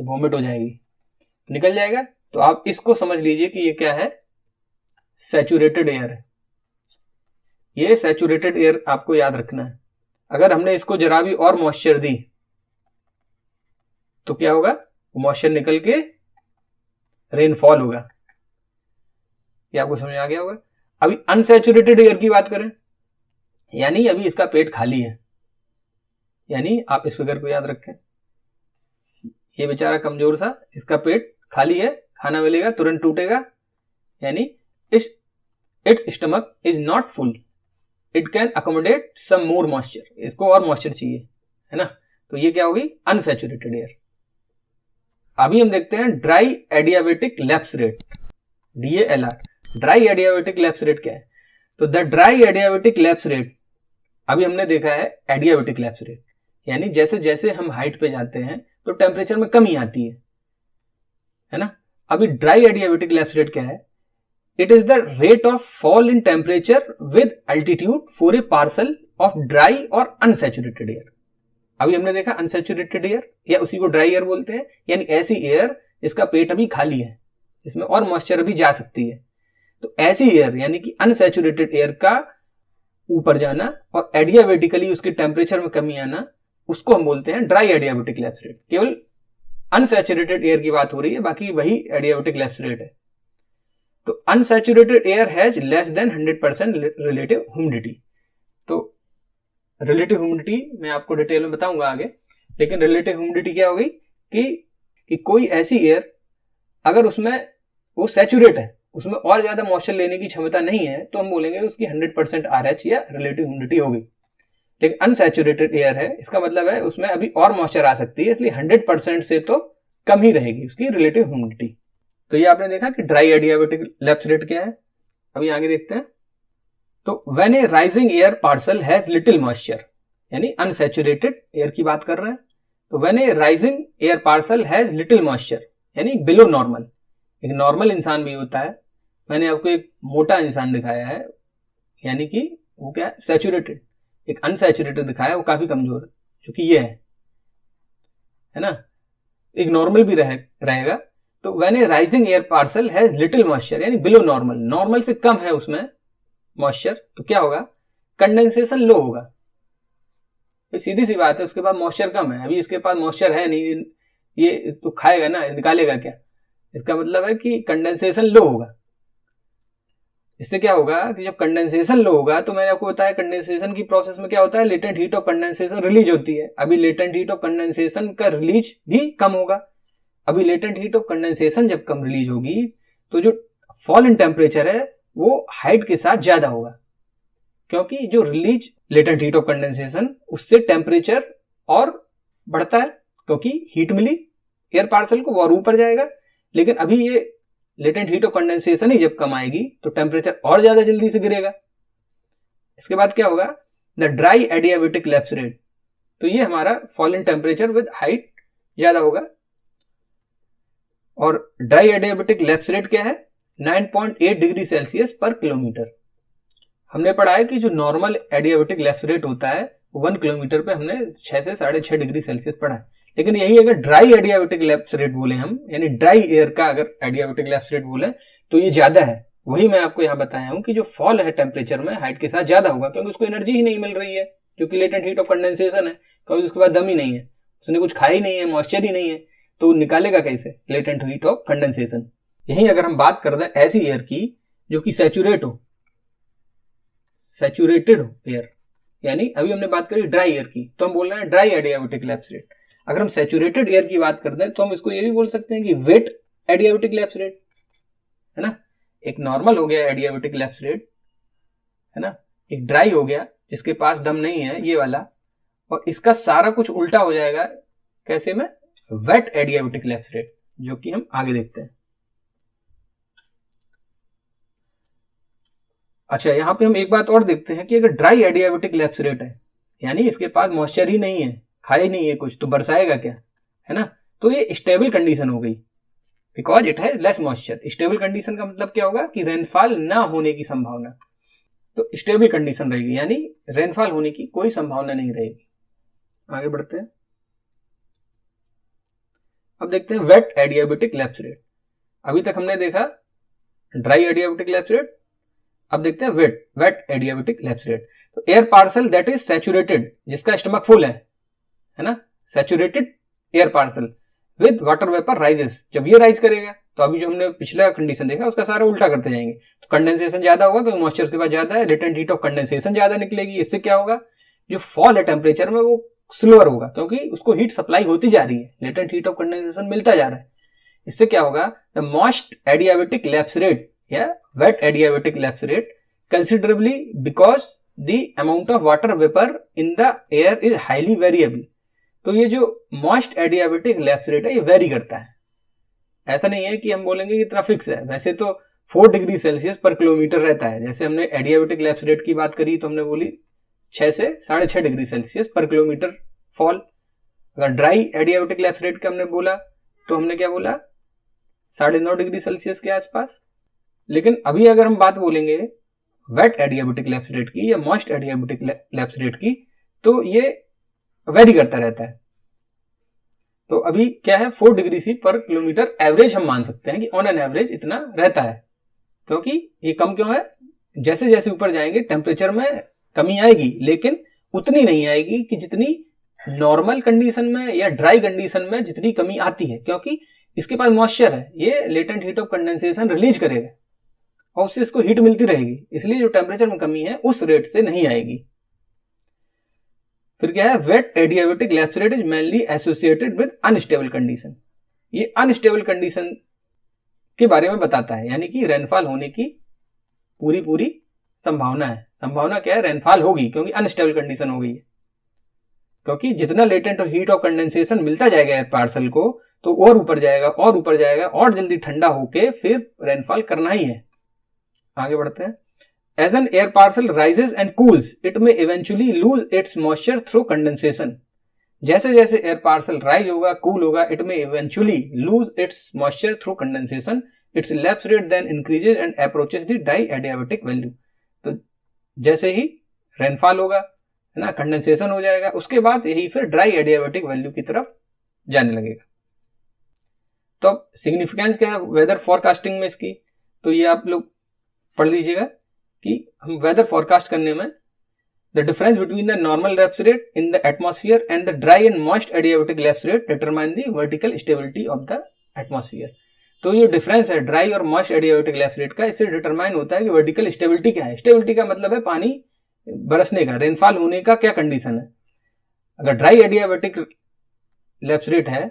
वॉमिट हो जाएगी, निकल जाएगा। तो आप इसको समझ लीजिए कि ये क्या है, सैचुरेटेड एयर है। ये सैचुरेटेड एयर आपको याद रखना है। अगर हमने इसको जरा भी और मॉइस्चर दी तो क्या होगा, मॉइस्चर निकल के रेनफॉल होगा। ये आपको समझ आ गया होगा। अभी अनसैचुरेटेड एयर की बात करें, यानी अभी इसका पेट खाली है, यानी आप इस फिगर को याद रखें, ये बेचारा कमजोर सा, इसका पेट खाली है, खाना मिलेगा तुरंत टूटेगा, यानी its stomach is not full, it can accommodate some more moisture, इसको और मॉइस्चर चाहिए, है ना। तो ये क्या होगी, अनसैचुरेटेड एयर। अभी हम देखते हैं dry adiabatic lapse rate, DALR। Dry adiabatic lapse rate क्या है, तो the dry adiabatic lapse rate, अभी हमने देखा है एडियाबेटिक लैप्स रेट, यानी जैसे जैसे हम हाइट पे जाते हैं तो टेम्परेचर में कमी आती है ना। अभी ड्राई एडियाबेटिक लैप्स रेट क्या है, it is the rate of fall in temperature with altitude for a parcel of dry और अनसैचुरेटेड एयर। अभी हमने देखा अनसैचुरेटेड एयर, या उसी को ड्राई एयर बोलते हैं, यानी ऐसी एयर जिसका पेट अभी खाली है, इसमें और मॉइस्चर अभी जा सकती है। तो ऐसी एयर यानी कि अनसैचुरेटेड एयर का ऊपर जाना और एडियाबेटिकली उसके टेम्परेचर में कमी आना, उसको हम बोलते हैं ड्राई एडियाबेटिक लैप्स रेट। केवल अनसैचुरेटेड एयर की बात हो रही है, बाकी वही एडियाबेटिक लैप्स रेट है। तो unsaturated air has less than 100% relative humidity. तो रिलेटिव ह्यूमिडिटी मैं आपको डिटेल में बताऊंगा आगे, लेकिन रिलेटिव ह्यूमिडिटी क्या होगी कि कोई ऐसी एयर अगर उसमें वो सैचुरेट है, उसमें और ज्यादा मॉइस्चर लेने की क्षमता नहीं है, तो हम बोलेंगे उसकी 100% RH या रिलेटिव ह्यूमिडिटी होगी। लेकिन अनसैचुरेटेड एयर है, इसका मतलब है उसमें अभी और मॉइस्चर आ सकती है, इसलिए 100% से तो कम ही रहेगी उसकी रिलेटिव ह्यूमिडिटी। तो ये आपने देखा कि ड्राई एडियाबेटिक लैप्स रेट क्या है। अभी आगे देखते हैं। तो when A rising air parcel has little moisture, यानी अनसैचुरेटेड एयर की बात कर रहे हैं, तो when A rising air parcel has little moisture, यानी बिलो नॉर्मल। एक नॉर्मल इंसान भी होता है, मैंने आपको एक मोटा इंसान दिखाया है, यानी कि वो क्या है, सैचुरेटेड। एक अनसैचुरेटेड दिखाया, वो काफी कमजोर है, जो कि ये है ना। एक नॉर्मल भी रहेगा। तो when A rising air parcel has little moisture, यानी बिलो नॉर्मल, नॉर्मल से कम है उसमें मॉइस्चर, तो क्या होगा, कंडेंसेशन लो होगा। तो सीधी सी बात है, उसके पास मॉइस्चर कम है, अभी इसके पास मॉइस्चर है नहीं, ये तो खाएगा ना, निकालेगा क्या, इसका मतलब है कि कंडेंसेशन लो होगा। इससे क्या होगा कि जब कंडेंसेशन लो होगा, तो मैंने आपको बताया कंडेंसेशन की प्रोसेस में क्या होता है, latent heat of condensation release होती है। अभी लेटेंट हीट ऑफ कंडेंसेशन का रिलीज भी कम होगा। अभी लेटेंट हीट ऑफ कंडेंसेशन जब कम रिलीज होगी, तो जो फॉल इन टेम्परेचर है वो हाइट के साथ ज्यादा होगा, क्योंकि जो release latent heat of condensation, उससे टेम्परेचर और बढ़ता है, क्योंकि हीट मिली एयर पार्सल को, वो और ऊपर जाएगा। लेकिन अभी ये लेटेंट हीट ऑफ कंडेंसेशन ही जब कम आएगी, तो टेम्परेचर और ज्यादा जल्दी से गिरेगा। इसके बाद क्या होगा, the dry adiabatic lapse rate. तो ये हमारा fall in temperature with height ज्यादा होगा। और ड्राई एडियाबेटिक लैप्स रेट क्या है, 9.8 डिग्री सेल्सियस पर किलोमीटर। हमने पढ़ा है कि जो नॉर्मल एडियाबेटिक लैप्स रेट होता है 1 किलोमीटर पे हमने 6 से 6.5 डिग्री सेल्सियस पढ़ा है। लेकिन यही अगर ड्राई एडियाबेटिक लैप्स रेट बोले हम, यानी ड्राई एयर का अगर एडियाबेटिक लैप्स रेट बोले, तो ये ज्यादा है। वही मैं आपको यहाँ बताया हूँ कि जो फॉल है टेम्परेचर में हाइट के साथ ज्यादा होगा, क्योंकि उसको एनर्जी ही नहीं मिल रही है, जो कि लेटेंट हीट ऑफ कंडेंसेशन है, क्योंकि उसके बाद दम ही नहीं है, उसने कुछ खाया ही नहीं है, मॉइस्चर ही नहीं है, तो निकालेगा कैसे लेटेंट हीट ऑफ कंडेंसेशन। यही अगर हम बात कर दें ऐसी एयर की जो कि सैचुरेटेड हो एयर, यानी अभी हमने बात करी ड्राई एयर की, तो हम बोल रहे हैं ड्राई एडियाबेटिक लैप्स रेट। अगर हम सैचुरेटेड एयर की बात करते हैं, तो हम इसको ये भी बोल सकते हैं कि वेट एडियाबेटिक लैप्स रेट, है ना। एक नॉर्मल हो गया एडियाबेटिक लैप्स रेट, है ना, एक ड्राई हो गया जिसके पास दम नहीं है, ये वाला, और इसका सारा कुछ उल्टा हो जाएगा कैसे में, वेट एडियाबेटिक लैप्स रेट, जो कि हम आगे देखते हैं। अच्छा, यहां पे हम एक बात और देखते हैं कि अगर ड्राई एडियाबेटिक लैप्स रेट है, यानी इसके पास मॉइस्चर ही नहीं है, खाया ही नहीं है कुछ, तो बरसाएगा क्या, है ना। तो ये स्टेबल कंडीशन हो गई। Because it has less moisture. Stable condition का मतलब क्या होगा कि रेनफॉल ना होने की संभावना, तो स्टेबल कंडीशन रहेगी यानी रेनफॉल होने की कोई संभावना नहीं रहेगी। आगे बढ़ते हैं, अब देखते हैं वेट एडियाबेटिक लैप्स रेट। अभी तक हमने देखा ड्राई एडियाबेटिक लैप्स रेट, अब देखते हैं वेट एडियाबेटिक लैप्स रेट। तो air parcel that is saturated, जिसका स्टमक फुल है ना, saturated air parcel with water vapour rises, जब ये राइज करेगा तो अभी जो हमने पिछला कंडीशन देखा उसका सारा उल्टा करते जाएंगे, तो कंडेंसेशन ज्यादा होगा क्योंकि मॉइस्चर के पास ज्यादा है, लेटेंट हीट ऑफ कंडेंसेशन ज्यादा निकलेगी। इससे क्या होगा, जो फॉल है टेम्परेचर में वो स्लोअर होगा क्योंकि उसको हीट सप्लाई होती जा रही है, लेटेंट हीट ऑफ कंडेंसेशन मिलता जा रहा है। इससे क्या होगा, the moist adiabatic lapse rate या wet adiabatic lapse rate considerably because the amount of water vapour in the air is highly variable. तो ये जो मॉइस्ट एडियाबेटिक लैप्स रेट है ये वेरी करता है, ऐसा नहीं है कि हम बोलेंगे कि इतना फिक्स है। वैसे तो 4 डिग्री सेल्सियस पर किलोमीटर रहता है, जैसे हमने एडियाबेटिक लैप्स रेट की बात करी तो हमने बोली 6 से 6.5 डिग्री सेल्सियस पर किलोमीटर फॉल। अगर ड्राई एडियाबेटिक लैप्स रेट का हमने बोला तो हमने क्या बोला, 9.5 डिग्री सेल्सियस के आसपास। लेकिन अभी अगर हम बात बोलेंगे वेट एडियाबेटिक लैप्स रेट की या मॉइस्ट एडियाबेटिक लैप्स रेट की, तो ये वेरी करता रहता है। तो अभी क्या है, 4 डिग्री सी पर किलोमीटर एवरेज हम मान सकते हैं कि ऑन एन एवरेज इतना रहता है। क्योंकि ये कम क्यों है, जैसे जैसे ऊपर जाएंगे टेम्परेचर में कमी आएगी, लेकिन उतनी नहीं आएगी कि जितनी नॉर्मल कंडीशन में या ड्राई कंडीशन में जितनी कमी आती है, क्योंकि इसके पास मॉइस्चर है, ये latent heat of condensation release करेगा और उससे इसको हीट मिलती रहेगी, इसलिए जो टेम्परेचर में कमी है उस रेट से नहीं आएगी। फिर क्या है, wet adiabatic lapse rate is mainly associated with unstable condition. ये अनस्टेबल कंडीशन के बारे में बताता है, यानी कि रेनफॉल होने की पूरी संभावना है। संभावना क्या है, रेनफॉल होगी क्योंकि अनस्टेबल कंडीशन हो गई है। क्योंकि जितना लेटेंट हीट ऑफ कंडेंसेशन मिलता जाएगा एयर पार्सल को, तो और ऊपर जाएगा और ऊपर जाएगा और जल्दी ठंडा होके फिर रेनफॉल करना ही है। आगे बढ़ते हैं, as an air parcel rises and cools, it may eventually lose its moisture through condensation. जैसे जैसे एयर पार्सल राइज होगा, कूल होगा, it may eventually lose its moisture through condensation, its lapse rate then increases and approaches the dry adiabatic value. तो जैसे ही rainfall होगा है ना, condensation हो जाएगा, उसके बाद यही फिर ड्राई एडियाबेटिक वैल्यू की तरफ जाने लगेगा। तो अब सिग्निफिकेंस क्या है वेदर फॉरकास्टिंग में इसकी, तो ये आप लोग पढ़ लीजिएगा कि हम वेदर फॉरकास्ट करने में the difference between the normal lapse rate in the atmosphere and the dry and moist adiabatic lapse rate determine the vertical stability of the atmosphere. तो ये डिफरेंस है ड्राई और मॉइस्ट एडियाबेटिक लैप्स रेट का, इससे determine होता है कि vertical stability क्या है। स्टेबिलिटी का मतलब है पानी बरसने का, रेनफॉल होने का क्या कंडीशन है। अगर ड्राई एडियाबेटिक लैप्स रेट है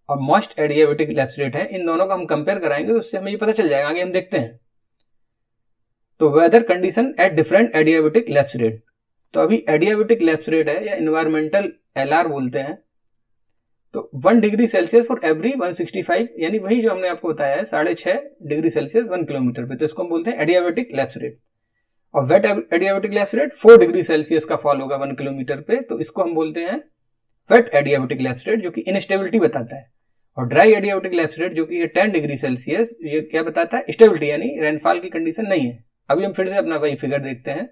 और मॉइस्ट एडियाबेटिक लैप्स रेट है, इन दोनों का हम कंपेयर कराएंगे तो उससे हमें ये पता चल जाएगा। आगे हम देखते हैं, तो weather condition at different adiabatic lapse rate. तो अभी एडियाबेटिक लैप्स रेट है या इन्वायरमेंटल एलआर बोलते हैं, तो 1 डिग्री सेल्सियस फॉर एवरी 165, यानी वही जो हमने आपको बताया है 6.5 डिग्री सेल्सियस 1 किलोमीटर पे, तो इसको हम बोलते हैं एडियाबेटिक लैप्स रेट। और wet adiabatic lapse rate 4 degree Celsius का फॉल होगा 1 किलोमीटर पे, तो इसको हम बोलते हैं वेट एडियाबेटिक लैप्स रेट, जो कि इनस्टेबिलिटी बताता है। और ड्राई एडियाबेटिक लैप्स रेट जो कि 10 डिग्री सेल्सियस, ये क्या बताता है, स्टेबिलिटी, यानी रेनफॉल की कंडीशन नहीं है। अभी हम फिर से अपना वही फिगर देखते हैं।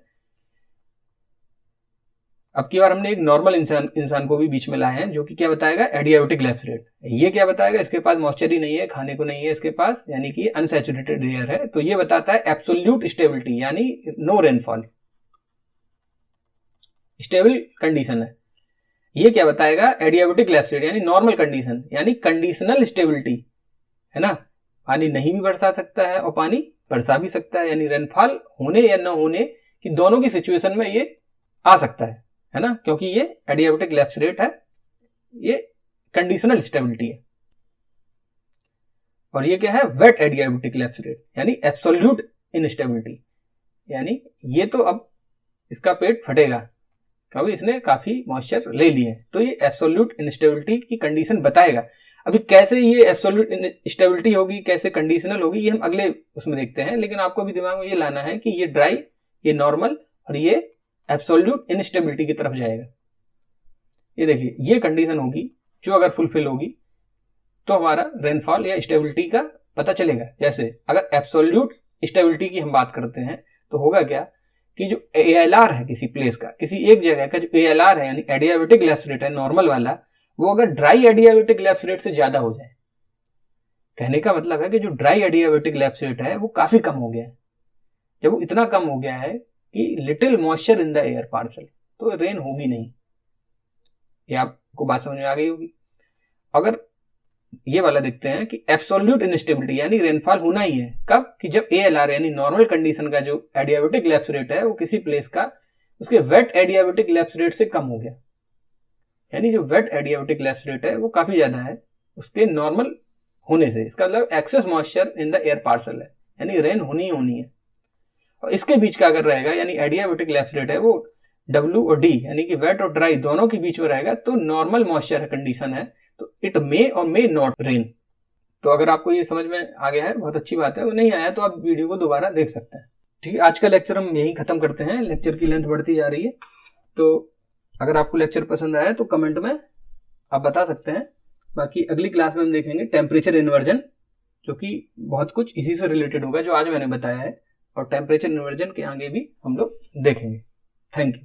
अब की बार हमने एक नॉर्मल इंसान को भी बीच में लाए हैं, जो कि क्या बताएगा, एडियाबेटिक लैप्स रेट। ये क्या बताएगा, इसके पास मॉइस्चर ही नहीं है, खाने को नहीं है इसके पास, यानी कि अनसैचुरेटेड एयर है, तो ये बताता है एब्सोल्यूट स्टेबिलिटी, यानी नो रेनफॉल, स्टेबल कंडीशन है। ये क्या बताएगा, एडियाबेटिक लैप्स रेट, यानी नॉर्मल कंडीशन, यानी कंडीशनल स्टेबिलिटी, है ना, पानी नहीं भी बरसा सकता है और पानी बरसा भी सकता है, यानी रेनफॉल होने या न होने की दोनों की सिचुएशन में ये आ सकता है ना, क्योंकि ये एडियाबेटिक लैप्स रेट है, ये कंडीशनल स्टेबिलिटी है। और ये क्या है, वेट एडियाबेटिक लैप्स रेट, यानी एब्सोल्यूट इनस्टेबिलिटी, यानी ये तो अब इसका पेट फटेगा क्योंकि इसने काफी मॉइस्चर ले लिए, तो ये एब्सोल्यूट इनस्टेबिलिटी की कंडीशन बताएगा। अभी कैसे ये एब्सोल्यूट स्टेबिलिटी होगी, कैसे कंडीशनल होगी, ये हम अगले उसमें देखते हैं, लेकिन आपको भी दिमाग में ये लाना है कि ये ड्राई, ये नॉर्मल और ये एब्सोल्यूट इनस्टेबिलिटी की तरफ जाएगा। ये देखिए, ये कंडीशन होगी जो अगर फुलफिल होगी तो हमारा रेनफॉल या स्टेबिलिटी का पता चलेगा। जैसे अगर एब्सोल्यूट स्टेबिलिटी की हम बात करते हैं तो होगा क्या कि जो ALR है किसी प्लेस का, किसी एक जगह का जो ALR है यानी एडियाबेटिक लैप्स रेट है नॉर्मल वाला, वो अगर ड्राई एडियाबेटिक लैप्स रेट से ज्यादा हो जाए, कहने का मतलब है कि जो ड्राई एडियाबेटिक लैप्स रेट है वो काफी कम हो गया है। जब वो इतना कम हो गया है कि little moisture in the air parcel, तो रेन होगी नहीं। ये आपको बात समझ में आ गई होगी। अगर ये वाला देखते हैं कि एब्सोल्यूट इनस्टेबिलिटी यानी रेनफॉल होना ही है कब, कि जब ALR यानी नॉर्मल कंडीशन का जो एडियाबेटिक लैप्स रेट है वो किसी प्लेस का उसके वेट एडियाबेटिक लैप्स रेट से कम हो गया, यानी जो वेट एडियाबेटिक लैप्स रेट है वो काफी ज्यादा है उसके नॉर्मल होने से। इसका मतलब excess moisture in the air parcel है, यानी रेन होनी ही होनी है। और इसके बीच का अगर रहेगा यानी एडियाबेटिक लैप्स रेट है वो W और D यानी कि वेट और ड्राई दोनों के बीच में रहेगा, तो नॉर्मल मॉइस्चर कंडीशन है, तो इट मे और मे नॉट रेन। तो अगर आपको ये समझ में आ गया है बहुत अच्छी बात है, वो नहीं आया तो आप वीडियो को दोबारा देख सकते हैं। ठीक है, आज का लेक्चर हम यहीं खत्म करते हैं, लेक्चर की लेंथ बढ़ती जा रही है। तो अगर आपको लेक्चर पसंद आया तो कमेंट में आप बता सकते हैं। बाकी अगली क्लास में हम देखेंगे टेम्परेचर इन्वर्जन, जो कि बहुत कुछ इसी से रिलेटेड होगा जो आज मैंने बताया है, और टेम्परेचर इन्वर्जन के आगे भी हम लोग देखेंगे। Thank you.